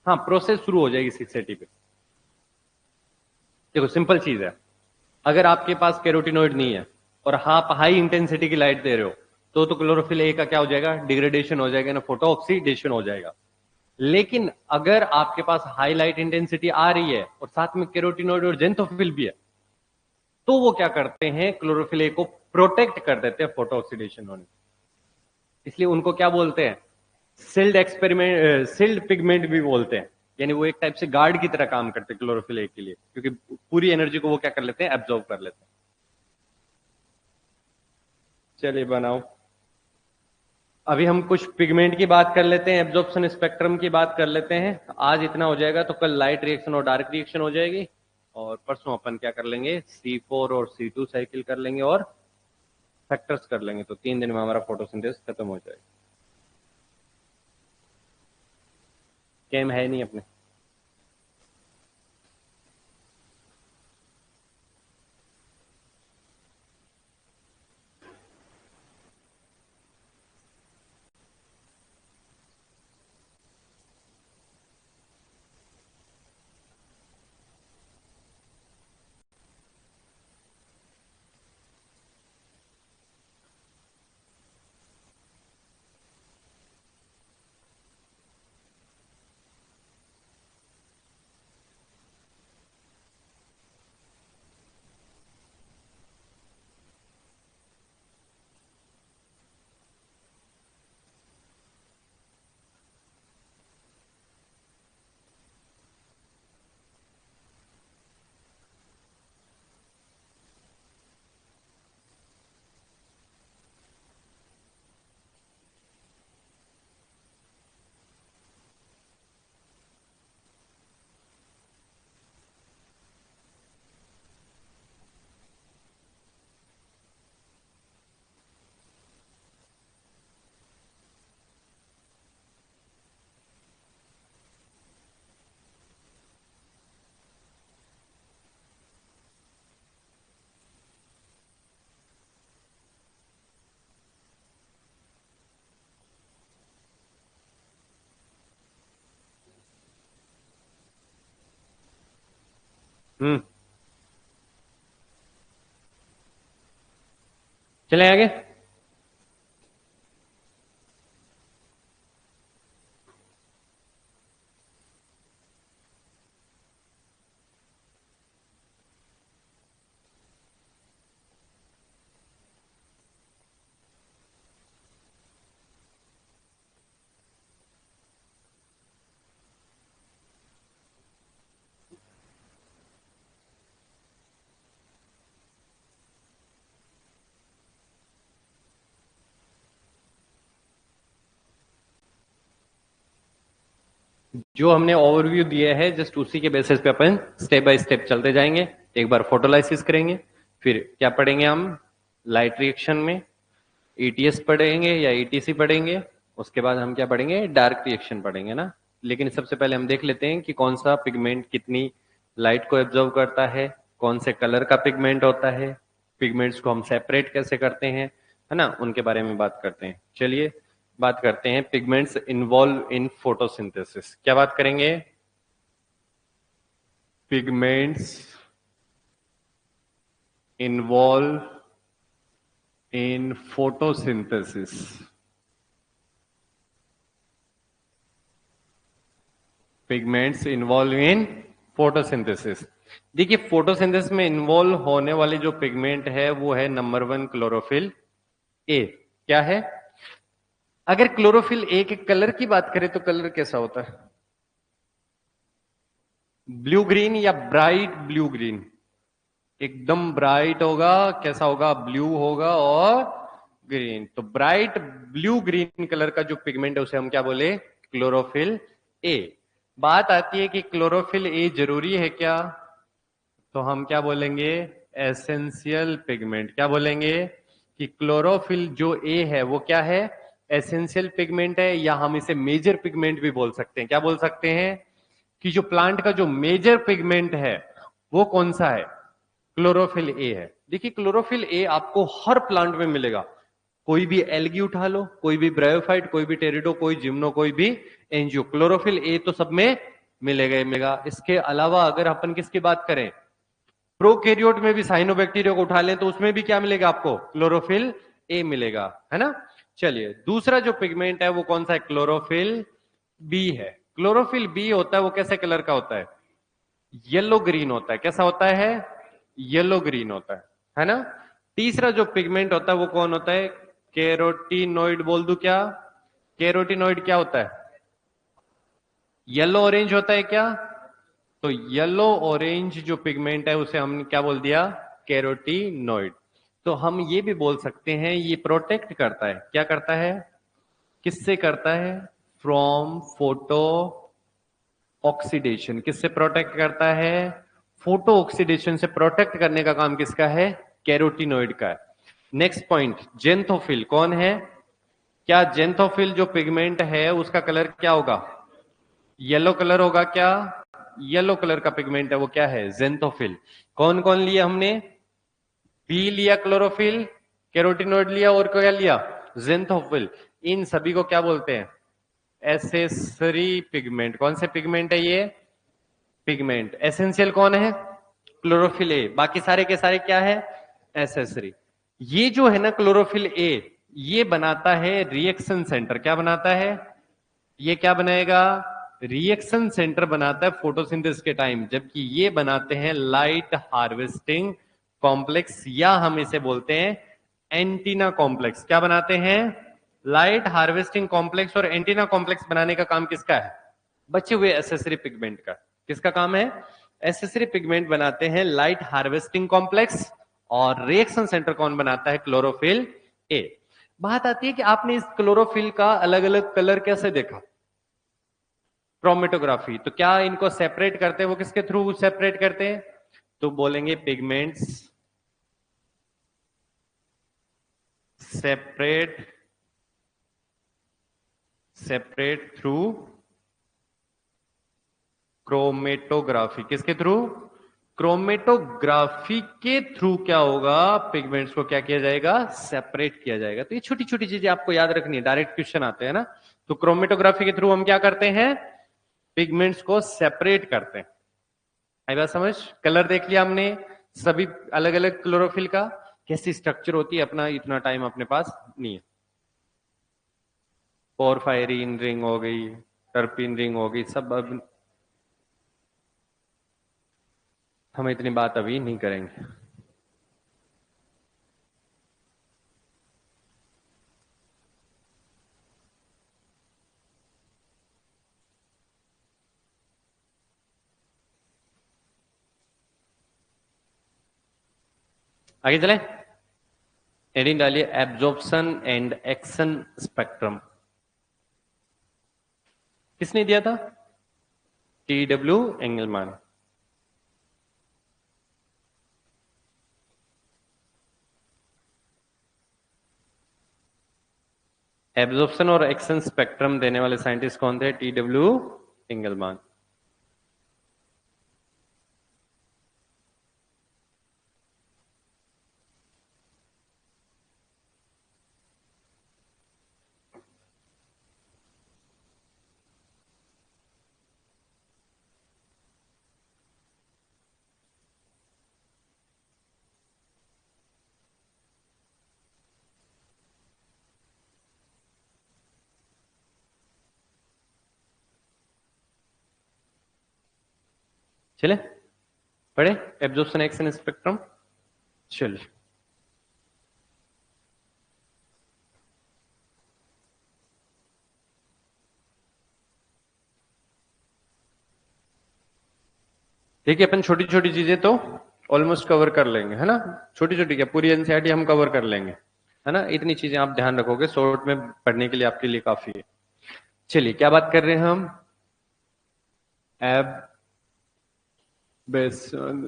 Speaker 1: हाँ, प्रोसेस शुरू हो जाएगी 680 पे। देखो सिंपल चीज है, अगर आपके पास कैरोटिनॉइड नहीं है और आप हाई इंटेंसिटी की लाइट दे रहे हो तो क्लोरोफिल ए का क्या हो जाएगा, डिग्रेडेशन हो जाएगा ना, फोटो ऑक्सीडेशन हो जाएगा। लेकिन अगर आपके पास हाई लाइट इंटेंसिटी आ रही है और साथ में कैरोटिनॉइड और जेंथोफिल भी है, तो वो क्या करते हैं, क्लोरोफिल ए को प्रोटेक्ट कर देते हैं फोटो ऑक्सीडेशन होने। इसलिए उनको क्या बोलते हैं, सिल्ड एक्सपेरिमेंट, सिल्ड पिगमेंट भी बोलते हैं। यानी वो एक टाइप से गार्ड की तरह काम करते हैं क्लोरोफिल ए के लिए, क्योंकि पूरी एनर्जी को वो क्या कर लेते हैं, एब्जॉर्ब कर लेते हैं। चलिए बनाओ, अभी हम कुछ पिगमेंट की बात कर लेते हैं, एब्जॉर्प्शन स्पेक्ट्रम की बात कर लेते हैं। आज इतना हो जाएगा, तो कल लाइट रिएक्शन और डार्क रिएक्शन हो जाएगी, और परसों अपन क्या कर लेंगे, C4 और C2 साइकिल कर लेंगे और फैक्टर्स कर लेंगे। तो 3 दिन में हमारा फोटोसिंथेसिस खत्म हो जाएगा। केम है नहीं अपने। चले आगे। जो हमने ओवरव्यू दिया है जस्ट उसी के बेसिस पे अपन स्टेप बाय स्टेप चलते जाएंगे। एक बार फोटोलाइसिस करेंगे, फिर क्या पढ़ेंगे हम, लाइट रिएक्शन में ETS पढ़ेंगे या ETC पढ़ेंगे, उसके बाद हम क्या पढ़ेंगे, डार्क रिएक्शन पढ़ेंगे ना। लेकिन सबसे पहले हम देख लेते हैं कि कौन सा पिगमेंट कितनी लाइट को एब्जॉर्व करता है, कौन से कलर का पिगमेंट होता है, पिगमेंट्स को हम सेपरेट कैसे करते हैं, है ना, उनके बारे में बात करते हैं। चलिए बात करते हैं पिगमेंट्स इन्वॉल्व इन फोटोसिंथेसिस। क्या बात करेंगे, pigments involve in photosynthesis. Pigments involve in photosynthesis. देखिए फोटोसिंथेसिस में इन्वॉल्व होने वाले जो पिगमेंट है वो है नंबर 1 क्लोरोफिल ए। क्या है, अगर क्लोरोफिल ए के कलर की बात करें तो कलर कैसा होता है, ब्लू ग्रीन या ब्राइट ब्लू ग्रीन, एकदम ब्राइट होगा, कैसा होगा, ब्लू होगा और ग्रीन। तो ब्राइट ब्लू ग्रीन कलर का जो पिगमेंट है उसे हम क्या बोले, क्लोरोफिल ए। बात आती है कि क्लोरोफिल ए जरूरी है क्या, तो हम क्या बोलेंगे, एसेंशियल पिगमेंट। क्या बोलेंगे कि क्लोरोफिल जो ए है वो क्या है, एसेंशियल पिगमेंट है, या हम इसे मेजर पिगमेंट भी बोल सकते हैं। क्या बोल सकते हैं कि जो प्लांट का जो मेजर पिगमेंट है वो कौन सा है, क्लोरोफिल ए है। देखिए क्लोरोफिल ए आपको हर प्लांट में मिलेगा, कोई भी एल्गी उठा लो, कोई भी ब्रायोफाइट, कोई भी टेरिडो, कोई जिम्नो, कोई भी एंजियो, क्लोरोफिल ए तो सब में मिलेगा ही मिलेगा। इसके अलावा अगर अपन किसकी बात करें, प्रोकैरियोट में भी साइनोबैक्टीरिया को उठा लें तो उसमें भी क्या मिलेगा आपको, क्लोरोफिल ए मिलेगा, है ना। चलिए दूसरा जो पिगमेंट है वो कौन सा है, क्लोरोफिल बी है। क्लोरोफिल बी होता है वो कैसे कलर का होता है, येलो ग्रीन होता है। कैसा होता है, येलो ग्रीन होता है ना। तीसरा जो पिगमेंट होता है वो कौन होता है, कैरोटीनॉइड बोल दूं क्या, कैरोटीनॉइड क्या होता है, येलो ऑरेंज होता है क्या, तो येलो ऑरेंज जो पिगमेंट है उसे हमने क्या बोल दिया, कैरोटीनॉइड। तो हम ये भी बोल सकते हैं ये प्रोटेक्ट करता है, क्या करता है, किससे करता है, फ्रॉम फोटो ऑक्सीडेशन। किससे प्रोटेक्ट करता है, फोटो ऑक्सीडेशन से प्रोटेक्ट करने का काम किसका है, कैरोटीनॉइड का है। नेक्स्ट पॉइंट, जेंथोफिल कौन है, क्या जेंथोफिल जो पिगमेंट है उसका कलर क्या होगा, येलो कलर होगा क्या, येलो कलर का पिगमेंट है वो क्या है, जेंथोफिल। कौन कौन लिया हमने, बी लिया क्लोरोफिल, कैरोटीनॉइड लिया और क्या लिया, जेंथोफिल। इन सभी को क्या बोलते हैं, एसेसरी पिगमेंट। कौन से पिगमेंट है ये, पिगमेंट। एसेंशियल कौन है, क्लोरोफिल ए, बाकी सारे के सारे क्या है, एसेसरी। ये जो है ना क्लोरोफिल ए, ये बनाता है रिएक्शन सेंटर। क्या बनाता है, ये क्या बनाएगा, रिएक्शन सेंटर बनाता है फोटोसिंथेसिस के टाइम, जबकि ये बनाते हैं लाइट हार्वेस्टिंग कॉम्प्लेक्स, या हम इसे बोलते हैं एंटीना कॉम्प्लेक्स। क्या बनाते हैं, लाइट हार्वेस्टिंग कॉम्प्लेक्स। और एंटीना कॉम्प्लेक्स बनाने का काम किसका है, बचे हुए एसेसरी पिगमेंट का। किसका काम है, एसेसरी पिगमेंट बनाते हैं लाइट हार्वेस्टिंग कॉम्प्लेक्स, और रिएक्शन सेंटर कौन बनाता है, क्लोरोफिल ए। बात आती है कि आपने इस क्लोरोफिल का अलग अलग कलर कैसे देखा, क्रोमेटोग्राफी। तो क्या इनको सेपरेट करते हैं, वो किसके थ्रू सेपरेट करते हैं, तो बोलेंगे पिगमेंट्स सेपरेट थ्रू क्रोमेटोग्राफी। किसके थ्रू, क्रोमेटोग्राफी के थ्रू क्या होगा, पिगमेंट्स को क्या किया जाएगा, सेपरेट किया जाएगा। तो ये छोटी छोटी चीजें आपको याद रखनी है, डायरेक्ट क्वेश्चन आते हैं ना। तो क्रोमेटोग्राफी के थ्रू हम क्या करते हैं, पिगमेंट्स को सेपरेट करते हैं। आई बात समझ, कलर देख लिया हमने सभी अलग अलग क्लोरोफिल का, कैसी स्ट्रक्चर होती है, अपना इतना टाइम अपने पास नहीं है। पोरफायरिन रिंग हो गई, टर्पिन रिंग हो गई, सब अब हम इतनी बात अभी नहीं करेंगे। आगे चले, हेडिंग डालिए एब्जॉर्प्शन एंड एक्शन स्पेक्ट्रम। किसने दिया था, TW एंगलमान। एब्जॉर्प्शन और एक्शन स्पेक्ट्रम देने वाले साइंटिस्ट कौन थे, TW एंगलमान। चले पढ़े, एब्जॉर्प्शन एक्शन स्पेक्ट्रम। चलिए देखिए, अपन छोटी छोटी चीजें तो ऑलमोस्ट कवर कर लेंगे, है ना। छोटी छोटी क्या, पूरी एनसीईआरटी हम कवर कर लेंगे, है ना। इतनी चीजें आप ध्यान रखोगे, शॉर्ट में पढ़ने के लिए आपके लिए काफी है। चलिए क्या बात कर रहे हैं हम, एब्जॉर्प्शन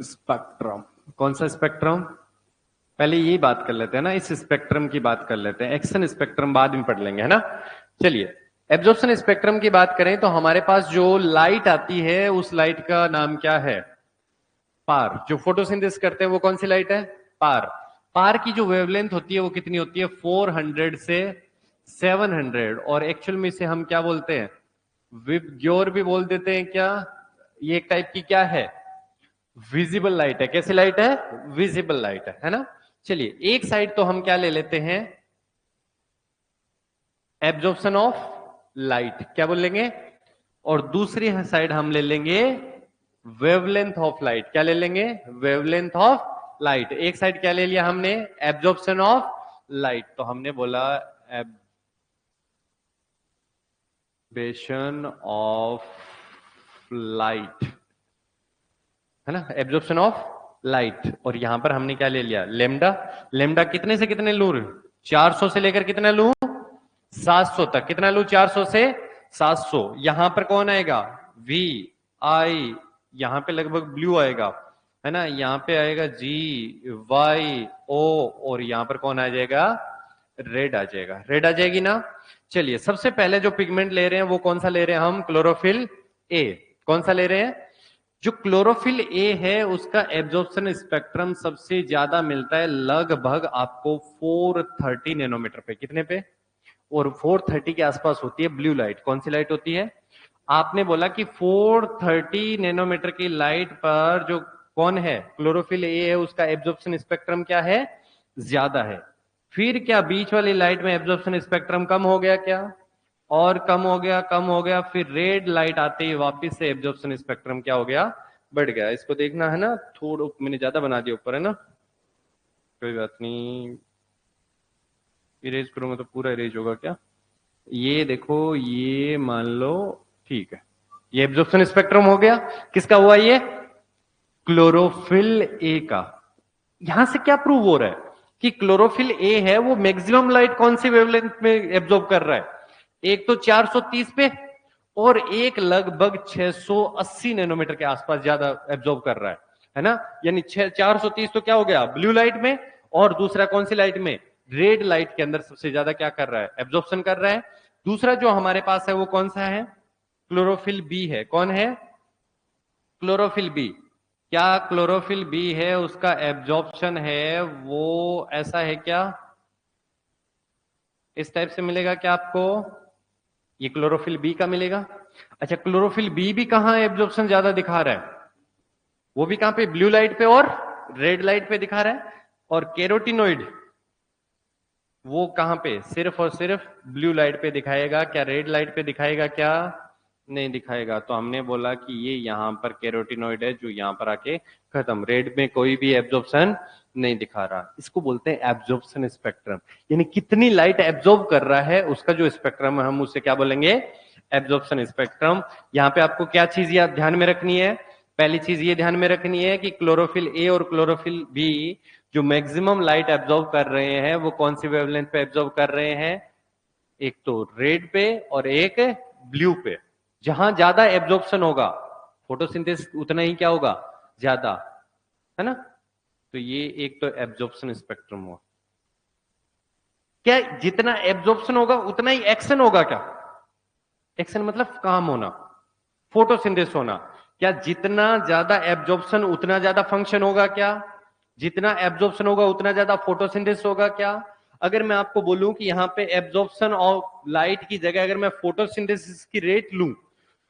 Speaker 1: स्पेक्ट्रम। कौन सा स्पेक्ट्रम, पहले यही बात कर लेते हैं ना, इस स्पेक्ट्रम की बात कर लेते हैं, एक्शन स्पेक्ट्रम बाद में पढ़ लेंगे, है ना। चलिए एब्जॉर्प्शन स्पेक्ट्रम की बात करें तो हमारे पास जो लाइट आती है उस लाइट का नाम क्या है, पार। जो फोटोसिंथेसिस करते हैं वो कौन सी लाइट है, पार। पार की जो वेवलेंथ होती है वो कितनी होती है, 400 से 700। और एक्चुअल में इसे हम क्या बोलते हैं, विबग्योर भी बोल देते हैं क्या, ये एक टाइप की क्या है, विजिबल लाइट है। कैसी लाइट है, विजिबल लाइट है ना। चलिए एक साइड तो हम क्या ले लेते हैं, एब्जॉर्प्शन ऑफ लाइट, क्या बोलेंगे, और दूसरी साइड हम ले लेंगे वेवलेंथ ऑफ लाइट। क्या ले लेंगे, वेवलेंथ ऑफ लाइट। एक साइड क्या ले लिया हमने, एब्जॉर्प्शन ऑफ लाइट, तो हमने बोला एब्जॉर्प्शन ऑफ लाइट, है ना, एब्जॉर्प्शन ऑफ लाइट। और यहां पर हमने क्या ले लिया, लेमडा। लेमडा कितने से कितने लू, 400 से लेकर कितना लू, 700 तक। कितना लू, 400 से 700। यहां पर कौन आएगा, वी आई, यहां पे लगभग ब्लू आएगा, है ना, यहां पे आएगा जी वाई ओ, और यहां पर कौन आ जाएगा, रेड आ जाएगा, रेड आ जाएगी ना। चलिए सबसे पहले जो पिगमेंट ले रहे हैं वो कौन सा ले रहे हैं हम, क्लोरोफिल ए। कौन सा ले रहे हैं, जो क्लोरोफिल ए है उसका एब्जॉर्प्शन स्पेक्ट्रम सबसे ज्यादा मिलता है लगभग आपको 430 नैनोमीटर पे। कितने पे, और 430 के आसपास होती है ब्लू लाइट। कौन सी लाइट होती है, आपने बोला कि 430 नैनोमीटर की लाइट पर जो कौन है, क्लोरोफिल ए है, उसका एब्जॉर्प्शन स्पेक्ट्रम क्या है, ज्यादा है। फिर क्या बीच वाली लाइट में एब्जॉर्प्शन स्पेक्ट्रम कम हो गया क्या, और कम हो गया, कम हो गया, फिर रेड लाइट आते ही वापस से एब्जॉर्प्शन स्पेक्ट्रम क्या हो गया, बढ़ गया। इसको देखना है ना, थोड़ा मैंने ज्यादा बना दिया ऊपर, है ना, कोई बात नहीं, इरेज करूंगा तो पूरा इरेज होगा क्या, ये देखो, ये मान लो, ठीक है, ये एब्जॉर्प्शन स्पेक्ट्रम हो गया। किसका हुआ ये, क्लोरोफिल ए का। यहां से क्या प्रूव हो रहा है कि क्लोरोफिल ए है वो मैक्सिमम लाइट कौन सी वेवलेंथ में एब्जॉर्ब कर रहा है, एक तो 430 पे, और एक लगभग 680 नैनोमीटर के आसपास ज्यादा एब्जॉर्ब कर रहा है ना। यानी 430 तो क्या हो गया, ब्लू लाइट में, और दूसरा कौन सी लाइट में, रेड लाइट के अंदर सबसे ज्यादा क्या कर रहा है, एब्जॉर्प्शन कर रहा है। दूसरा जो हमारे पास है वो कौन सा है, क्लोरोफिल बी है। कौन है, क्लोरोफिल बी। क्या क्लोरोफिल बी है, उसका एब्जॉर्प्शन है वो ऐसा है क्या, इस टाइप से मिलेगा क्या आपको, ये क्लोरोफिल बी का मिलेगा। अच्छा, क्लोरोफिल बी भी कहां एब्जॉर्प्शन ज्यादा दिखा रहा है, वो भी कहां पे, ब्लू लाइट पे और रेड लाइट पे दिखा रहा है। और कैरोटिनोइड वो कहां पे, सिर्फ और सिर्फ ब्लू लाइट पे दिखाएगा, क्या रेड लाइट पे दिखाएगा क्या, नहीं दिखाएगा। तो हमने बोला कि ये यहां पर कैरोटिनोइड है जो यहां पर आके खत्म, रेड में कोई भी एब्जॉर्प्शन नहीं दिखा रहा। इसको बोलते हैं एब्जॉर्प्शन स्पेक्ट्रम, यानी कितनी लाइट एब्जॉर्ब कर रहा है उसका जो स्पेक्ट्रम है हम उसे क्या बोलेंगे, एब्जॉर्प्शन स्पेक्ट्रम। यहां पे आपको क्या चीज याद ध्यान में रखनी है, पहली चीज ये ध्यान में रखनी है कि क्लोरोफिल ए और क्लोरोफिल बी जो मैक्सिमम लाइट एब्जॉर्ब कर रहे हैं वो कौन सी वेवलेंथ पे एब्जॉर्ब कर रहे हैं, एक तो रेड पे और एक ब्लू पे। जहां ज्यादा एब्जॉर्प्शन होगा फोटोसिंथेसिस उतना ही क्या होगा, ज्यादा, है ना। तो ये एक तो एब्जॉर्प्शन स्पेक्ट्रम हुआ। क्या जितना एब्जॉर्प्शन होगा उतना ही एक्शन होगा क्या, एक्शन मतलब काम होना, फोटोसिंथेसिस होना। क्या जितना ज्यादा एब्जॉर्प्शन उतना ज्यादा फंक्शन होगा क्या, जितना एब्जॉर्प्शन होगा उतना ज्यादा फोटोसिंथेसिस होगा क्या। अगर मैं आपको बोलूं कि यहां पे एब्जॉर्प्शन ऑफ लाइट की जगह अगर मैं फोटोसिंथेसिस की रेट लूं,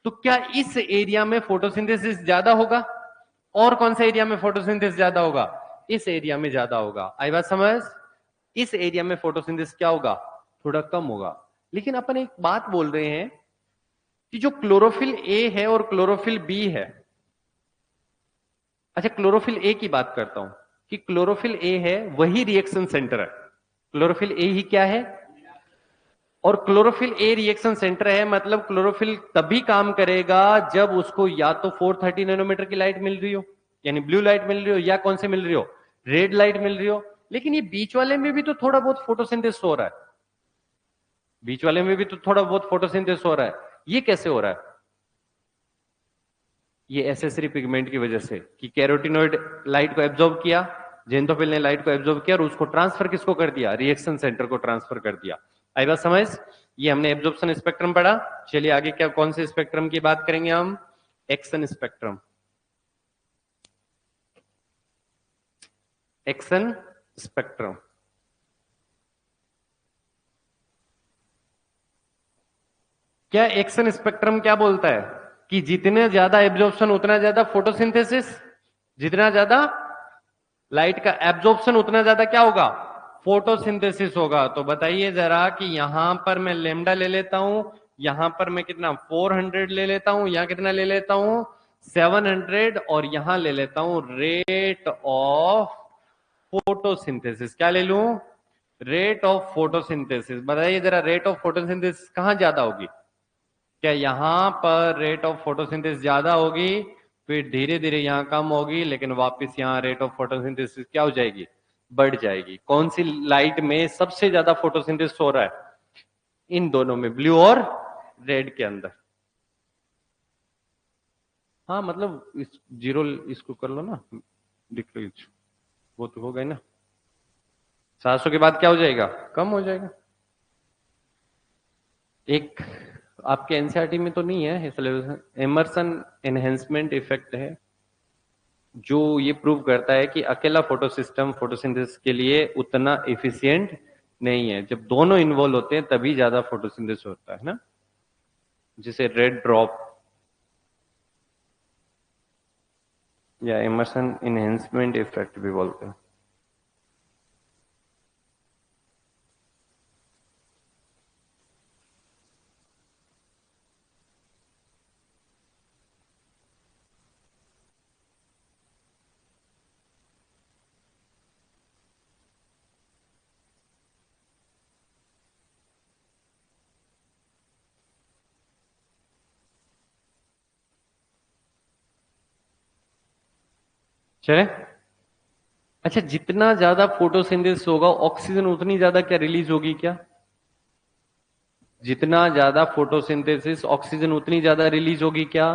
Speaker 1: तो क्या इस एरिया में फोटोसिंथेसिस ज्यादा होगा, और कौन सा एरिया में फोटोसिंथेसिस ज्यादा होगा, इस एरिया में ज्यादा होगा। आई बात समझ, इस एरिया में फोटोसिंथेसिस क्या होगा, थोड़ा कम होगा। लेकिन अपन एक बात बोल रहे हैं कि जो क्लोरोफिल ए है और क्लोरोफिल बी है, अच्छा क्लोरोफिल ए की बात करता हूं कि क्लोरोफिल ए है वही रिएक्शन सेंटर है, क्लोरोफिल ए ही क्या है, और क्लोरोफिल ए रिएक्शन सेंटर है, मतलब क्लोरोफिल तभी काम करेगा जब उसको या तो 430 नैनोमीटर की लाइट मिल रही हो, यानी ब्लू लाइट मिल रही हो, या कौन से मिल रही हो, रेड लाइट मिल रही हो। लेकिन ये बीच वाले में भी तो थोड़ा बहुत फोटोसिंथेसिस हो रहा है, बीच वाले में भी तो थोड़ा बहुत फोटोसिंथेसिस हो रहा है। ये कैसे हो रहा है, ये एसेसरी पिगमेंट की वजह से कि कैरोटिनॉइड लाइट को एब्जॉर्ब किया, जेंथोफिल ने लाइट को एब्जॉर्ब किया और उसको ट्रांसफर किसको कर दिया, रिएक्शन सेंटर को ट्रांसफर कर दिया। आई बात समझ, ये हमने एब्जॉर्प्शन स्पेक्ट्रम पढ़ा। चलिए आगे क्या, कौन से स्पेक्ट्रम की बात करेंगे हम, एक्शन स्पेक्ट्रम। एक्शन स्पेक्ट्रम क्या, एक्शन स्पेक्ट्रम क्या बोलता है कि जितने ज्यादा एब्जॉर्प्शन उतना ज्यादा फोटोसिंथेसिस, जितना ज्यादा लाइट का एब्जॉर्प्शन उतना ज्यादा क्या होगा, फोटोसिंथेसिस होगा। तो बताइए जरा कि यहां पर मैं लेमडा ले लेता हूं, यहां पर मैं कितना 400 ले लेता हूं, यहां कितना ले लेता हूं 700, और यहां ले लेता हूं रेट ऑफ फोटोसिंथेसिस। क्या ले लूं, रेट ऑफ फोटोसिंथेसिस। बताइए जरा रेट ऑफ फोटोसिंथेसिस कहां ज्यादा होगी, क्या यहां पर रेट ऑफ फोटोसिंथेसिस ज्यादा होगी, फिर धीरे धीरे यहां कम होगी, लेकिन वापस यहां रेट ऑफ फोटोसिंथेसिस क्या हो जाएगी, बढ़ जाएगी। कौन सी लाइट में सबसे ज्यादा फोटोसिंथेसिस हो रहा है, इन दोनों में, ब्लू और रेड के अंदर। हाँ मतलब इस जीरो इसको कर लो ना, लिख लो, वो तो हो गए ना, 700 के बाद क्या हो जाएगा, कम हो जाएगा। एक आपके एनसीईआरटी में तो नहीं है सिलेबस, इमर्सन एनहेंसमेंट इफेक्ट है, जो ये प्रूव करता है कि अकेला फोटो सिस्टम फोटोसिंथेसिस के लिए उतना एफिशिएंट नहीं है। जब दोनों इन्वॉल्व होते हैं तभी ज्यादा फोटोसिंथेसिस होता है ना, जिसे रेड ड्रॉप या इमर्सन इनहेंसमेंट इफेक्ट भी बोलते हैं। चले, अच्छा जितना ज्यादा फोटोसिंथेसिस होगा ऑक्सीजन उतनी ज्यादा क्या रिलीज होगी क्या, जितना ज्यादा फोटोसिंथेसिस ऑक्सीजन उतनी ज्यादा रिलीज होगी क्या।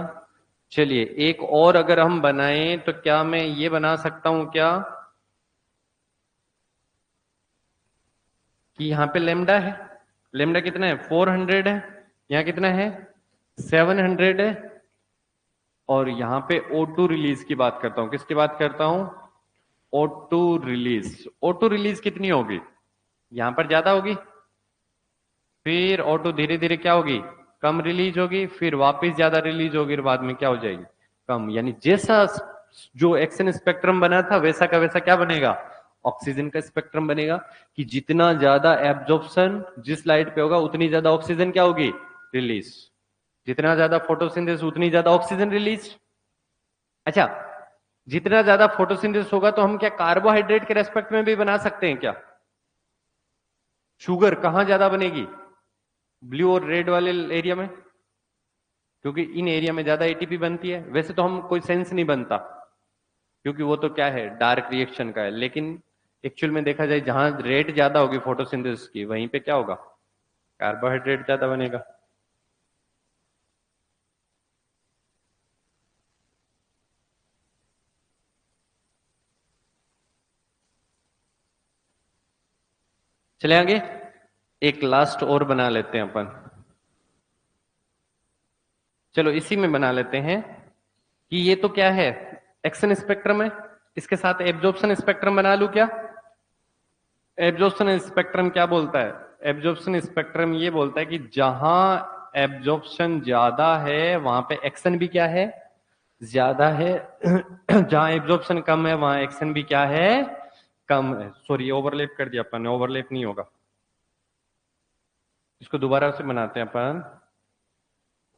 Speaker 1: चलिए एक और अगर हम बनाएं तो क्या मैं ये बना सकता हूं क्या, कि यहां पे लेमडा है, लेमडा कितना है 400 है, यहां कितना है 700 है, और यहां पे O2 रिलीज की बात करता हूं, किसकी बात करता हूं, O2 रिलीज। O2 रिलीज कितनी होगी, यहां पर ज्यादा होगी, फिर O2 धीरे धीरे क्या होगी, कम रिलीज होगी, फिर वापस ज्यादा रिलीज होगी, और बाद में क्या हो जाएगी, कम। यानी जैसा जो एक्सन स्पेक्ट्रम बना था वैसा का वैसा क्या बनेगा, ऑक्सीजन का स्पेक्ट्रम बनेगा, कि जितना ज्यादा एब्जॉर्प्शन जिस लाइट पे होगा उतनी ज्यादा ऑक्सीजन क्या होगी, रिलीज। जितना ज्यादा फोटोसिंथेसिस उतनी ज्यादा ऑक्सीजन रिलीज। अच्छा जितना ज्यादा फोटोसिंथेसिस होगा तो हम क्या कार्बोहाइड्रेट के रेस्पेक्ट में भी बना सकते हैं क्या, शुगर कहां ज्यादा बनेगी, ब्लू और रेड वाले एरिया में, क्योंकि इन एरिया में ज्यादा एटीपी बनती है। वैसे तो हम कोई सेंस नहीं बनता, क्योंकि वो तो क्या है डार्क रिएक्शन का है, लेकिन एक्चुअल में देखा जाए जहां रेट ज्यादा होगी फोटोसिंथेसिस की वहीं पे क्या होगा, कार्बोहाइड्रेट ज्यादा बनेगा। चले आगे, एक लास्ट और बना लेते हैं अपन, चलो इसी में बना लेते हैं कि ये तो क्या है एक्सन स्पेक्ट्रम है, इसके साथ एब्जॉर्प्शन स्पेक्ट्रम बना लूं क्या। एब्जॉर्प्शन स्पेक्ट्रम क्या बोलता है, एब्जॉर्प्शन स्पेक्ट्रम ये बोलता है कि जहां एब्जॉर्प्शन ज्यादा है वहां पे एक्शन भी क्या है, ज्यादा है। जहां एब्जॉर्प्शन कम है वहां एक्शन भी क्या है, कम है। सॉरी ओवरलैप कर दिया अपन ने, ओवरलैप नहीं होगा, इसको दोबारा से बनाते हैं अपन।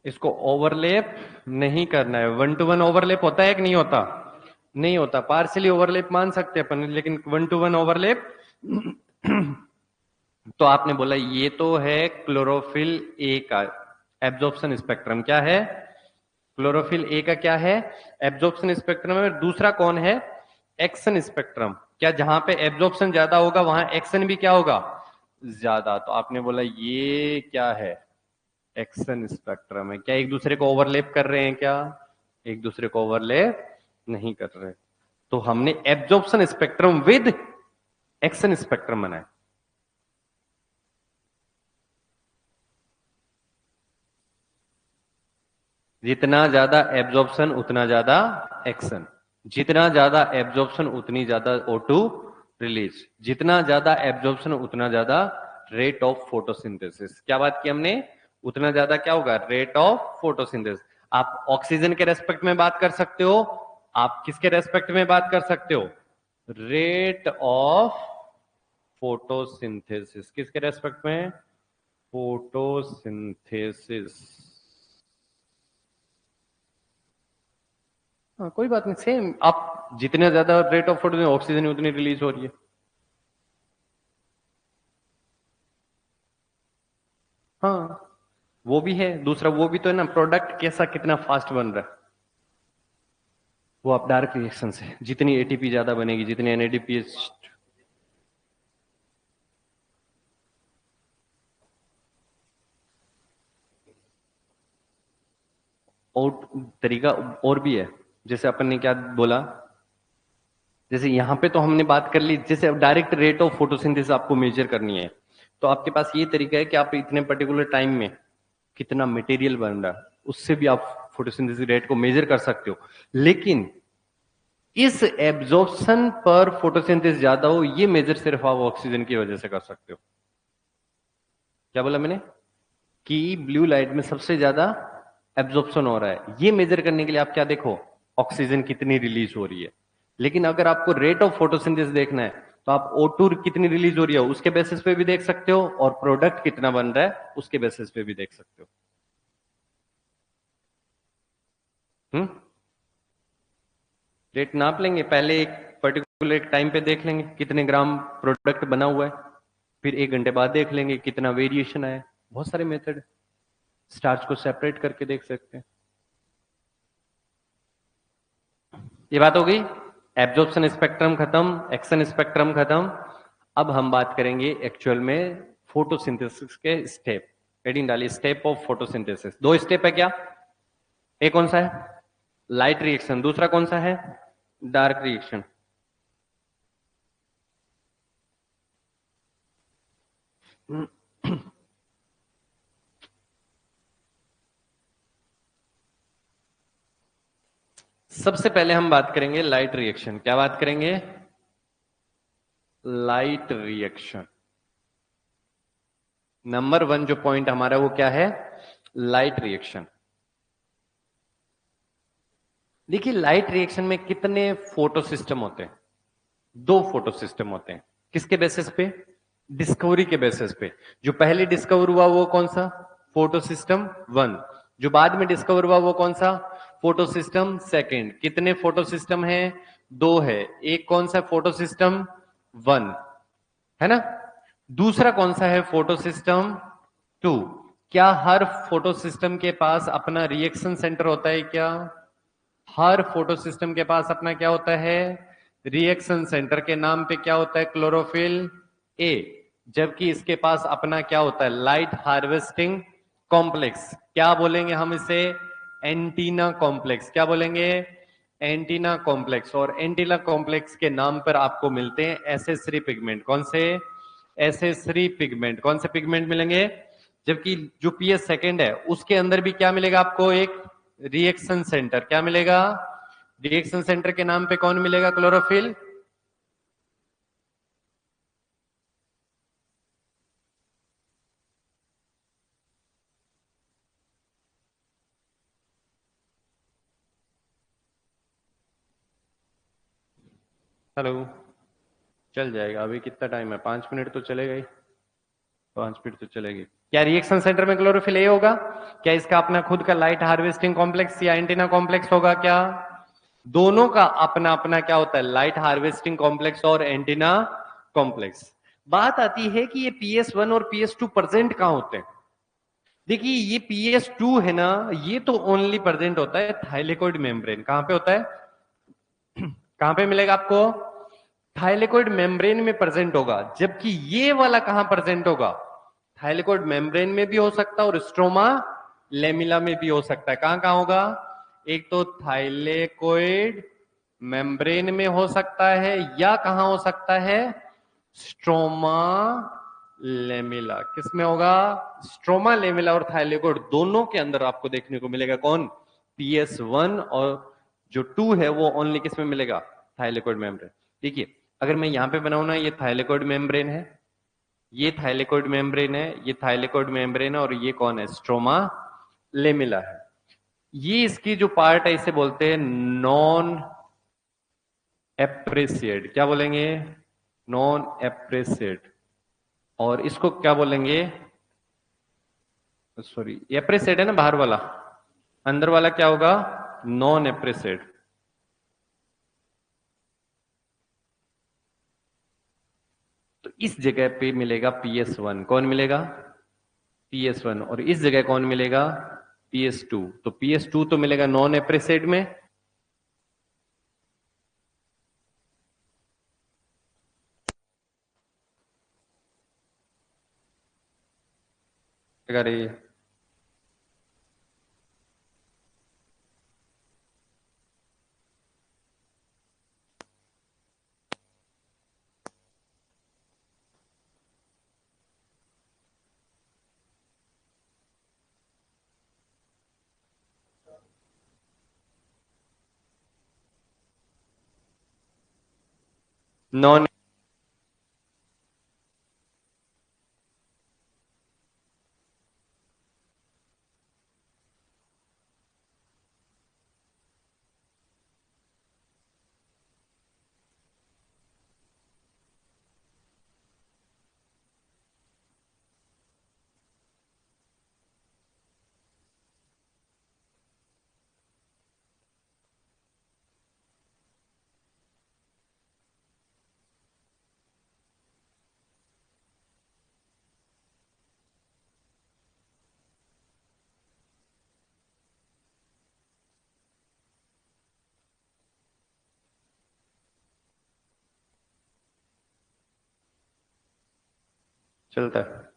Speaker 1: इसको ओवरलैप नहीं करना है, 1 to 1 ओवरलैप होता है कि नहीं होता, नहीं होता। पार्शियली ओवरलैप मान सकते हैं अपन, लेकिन 1 to 1 ओवरलैप। तो आपने बोला ये तो है क्लोरोफिल ए का एब्जॉर्प्शन स्पेक्ट्रम, क्या है क्लोरोफिल ए का क्या है एब्जॉर्प्शन स्पेक्ट्रम है। दूसरा कौन है, एक्शन स्पेक्ट्रम, क्या जहां पे एब्जॉर्प्शन ज्यादा होगा वहां एक्शन भी क्या होगा, ज्यादा। तो आपने बोला ये क्या है, एक्शन स्पेक्ट्रम है। क्या एक दूसरे को ओवरलैप कर रहे हैं क्या, एक दूसरे को ओवरलैप नहीं कर रहे। तो हमने absorption spectrum with action spectrum बनाया। जितना ज्यादा एब्जॉर्प्शन उतना ज्यादा एक्शन, जितना ज्यादा एब्जॉर्प्शन उतनी ज्यादा O2 रिलीज, जितना ज्यादा एब्जॉर्प्शन उतना ज्यादा रेट ऑफ फोटोसिंथेसिस। क्या बात की हमने, उतना ज्यादा क्या होगा रेट ऑफ फोटोसिंथेसिस। आप ऑक्सीजन के रेस्पेक्ट में बात कर सकते हो, आप किसके रेस्पेक्ट में बात कर सकते हो, रेट ऑफ फोटोसिंथेसिस, किसके रेस्पेक्ट में, फोटोसिंथेसिस। हाँ कोई बात नहीं, सेम, आप जितने ज्यादा रेट ऑफ फोटो ऑक्सीजन उतनी रिलीज हो रही है। हाँ वो भी है, दूसरा वो भी तो है ना, प्रोडक्ट कैसा कितना फास्ट बन रहा है, वो आप डायरेक्ट रिएक्शन से जितनी एटीपी ज्यादा बनेगी, जितनी एनएडीपीएच। और तरीका और भी है, जैसे अपन ने क्या बोला, जैसे यहां पे तो हमने बात कर ली, जैसे अब डायरेक्ट रेट ऑफ फोटोसिंथेसिस आपको मेजर करनी है, तो आपके पास ये तरीका है कि आप इतने पर्टिकुलर टाइम में कितना मटेरियल बन रहा है, उससे भी आप फोटोसिंथेसिस रेट को मेजर कर सकते हो। लेकिन इस एब्जॉर्प्शन पर फोटोसिंथेसिस ज्यादा हो, ये मेजर सिर्फ आप ऑक्सीजन की वजह से कर सकते हो। क्या बोला मैंने, कि ब्लू लाइट में सबसे ज्यादा एब्जॉर्प्शन हो रहा है, ये मेजर करने के लिए आप क्या देखो, ऑक्सीजन कितनी रिलीज हो रही है। लेकिन अगर आपको रेट ऑफ फोटोसिंथेसिस देखना है, तो आप O2 कितनी रिलीज हो रही है उसके बेसिस पे भी देख सकते हो, और प्रोडक्ट कितना बन रहा है उसके बेसिस पे भी देख सकते हो। रेट नाप लेंगे पहले, एक पर्टिकुलर एक टाइम पे देख लेंगे कितने ग्राम प्रोडक्ट बना हुआ है, फिर 1 घंटे बाद देख लेंगे कितना वेरिएशन आया। बहुत सारे मेथड, स्टार्च को सेपरेट करके देख सकते हैं। ये बात हो गई, एब्जॉर्प्शन स्पेक्ट्रम खत्म, एक्शन स्पेक्ट्रम खत्म। अब हम बात करेंगे एक्चुअल में फोटोसिंथेसिस के स्टेप। हेडिंग डालिए, स्टेप ऑफ फोटोसिंथेसिस। दो स्टेप है क्या, एक कौन सा है, लाइट रिएक्शन, दूसरा कौन सा है, डार्क रिएक्शन। सबसे पहले हम बात करेंगे लाइट रिएक्शन। क्या बात करेंगे, लाइट रिएक्शन। नंबर 1 जो पॉइंट हमारा वो क्या है, लाइट रिएक्शन। देखिए लाइट रिएक्शन में कितने फोटो सिस्टम होते हैं, 2 फोटो सिस्टम होते हैं। किसके बेसिस पे, डिस्कवरी के बेसिस पे। जो पहले डिस्कवर हुआ वो कौन सा, फोटो सिस्टम 1। जो बाद में डिस्कवर हुआ वो कौन सा, फोटो सिस्टम 2। कितने फोटो सिस्टम है, 2 है। एक कौन सा फोटो सिस्टम 1 है ना, दूसरा कौन सा है, फोटो सिस्टम 2। क्या हर फोटो सिस्टम के पास अपना रिएक्शन सेंटर होता है क्या, हर फोटो सिस्टम के पास अपना क्या होता है, रिएक्शन सेंटर के नाम पे क्या होता है, क्लोरोफिल ए। जबकि इसके पास अपना क्या होता है, लाइट हार्वेस्टिंग कॉम्प्लेक्स। क्या बोलेंगे हम इसे, एंटीना कॉम्प्लेक्स। क्या बोलेंगे, एंटीना कॉम्प्लेक्स। और एंटीना कॉम्प्लेक्स के नाम पर आपको मिलते हैं एसेसरी पिगमेंट। कौन से, एसेसरी पिगमेंट। कौन से पिगमेंट मिलेंगे, जबकि जो पीएस सेकंड है उसके अंदर भी क्या मिलेगा आपको, एक रिएक्शन सेंटर। क्या मिलेगा, रिएक्शन सेंटर के नाम पे कौन मिलेगा, क्लोरोफिल। हेलो, चल जाएगा, अभी कितना टाइम है, 5 मिनट तो चलेगा ही, 5 मिनट तो चलेगी। क्या रिएक्शन सेंटर में क्लोरोफिल ए होगा, क्या इसका अपना खुद का लाइट हार्वेस्टिंग कॉम्प्लेक्स या एंटीना कॉम्प्लेक्स होगा, क्या दोनों का अपना अपना क्या होता है, लाइट हार्वेस्टिंग कॉम्प्लेक्स और एंटीना कॉम्प्लेक्स। बात आती है कि ये PS1 और PS2 प्रेजेंट कहां होते हैं। देखिए ये PS2 है ना, ये तो ओनली प्रेजेंट होता है थाइलेकोइड मेम्ब्रेन। कहां पे होता है, कहां पे मिलेगा आपको, थाइलेकोइड मेम्ब्रेन में प्रेजेंट होगा। जबकि ये वाला कहां प्रेजेंट होगा, थाइलेकोइड मेम्ब्रेन में भी हो सकता है और स्ट्रोमा लेमिला में भी हो सकता है। कहां कहां होगा, एक तो थाइलेकोइड मेम्ब्रेन में हो सकता है, या कहां हो सकता है, स्ट्रोमा लेमिला। किसमें होगा, स्ट्रोमा लेमिला और थाइलेकोइड दोनों के अंदर आपको देखने को मिलेगा। कौन, PS1 और जो 2 है वो ओनली किसमें मिलेगा, थाइलेकोइड मेम्ब्रेन। देखिए अगर मैं यहां पे बनाऊं ना, ये थाइलेकोइड मेम्ब्रेन है, ये थाइलेकोइड मेम्ब्रेन है, ये थाइलेकोइड मेम्ब्रेन है, और ये कौन है, स्ट्रोमा लेमिला है। ये इसकी जो पार्ट है इसे बोलते हैं नॉन एप्रिसिएट। क्या बोलेंगे? Non appreciate. और इसको क्या बोलेंगे? सॉरी, एप्रिसिएट है ना बाहर वाला, अंदर वाला क्या होगा? Non appreciate. तो इस जगह पे मिलेगा PS1। कौन मिलेगा? PS1। और इस जगह कौन मिलेगा? PS2। तो PS2 तो मिलेगा नॉन एप्रिसिएट में। क्या कर रही है? नॉन। चलता है।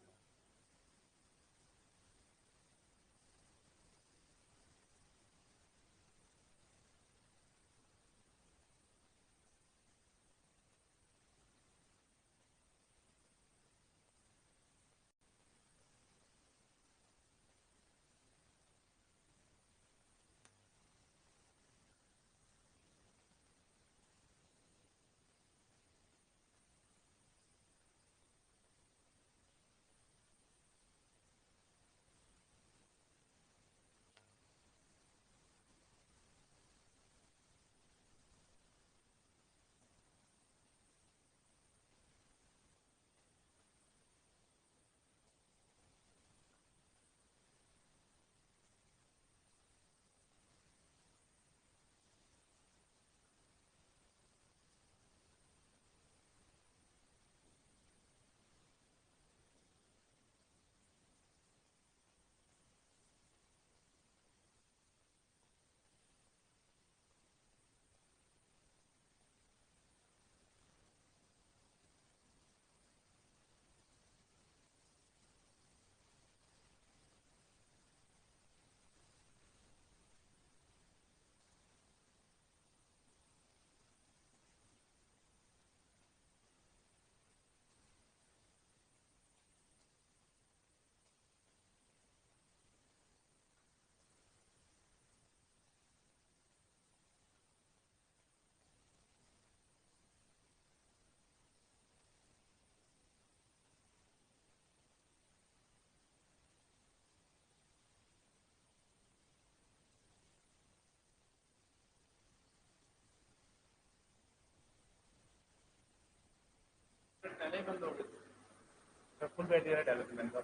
Speaker 1: फुल बैटरी है डेवलपमेंट का,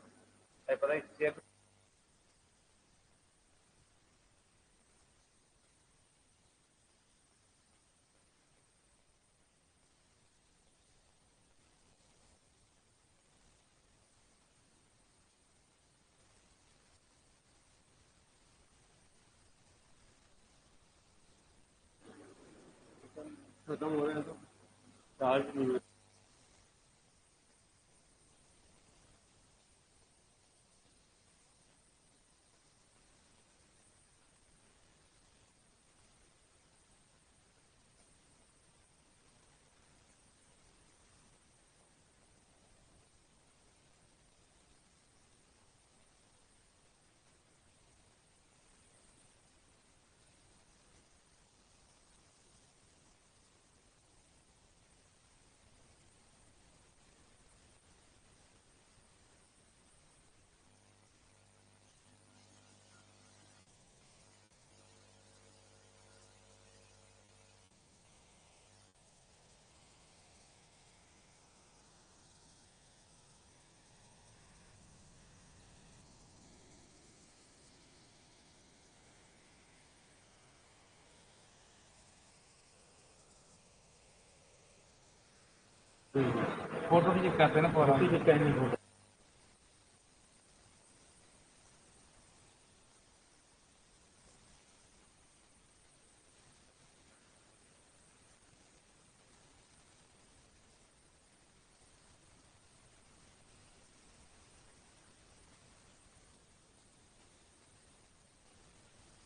Speaker 1: पता है। खत्म हो रहा है तो चार्ज नहीं हो
Speaker 2: फोटो भी करते हैं ना पूरा।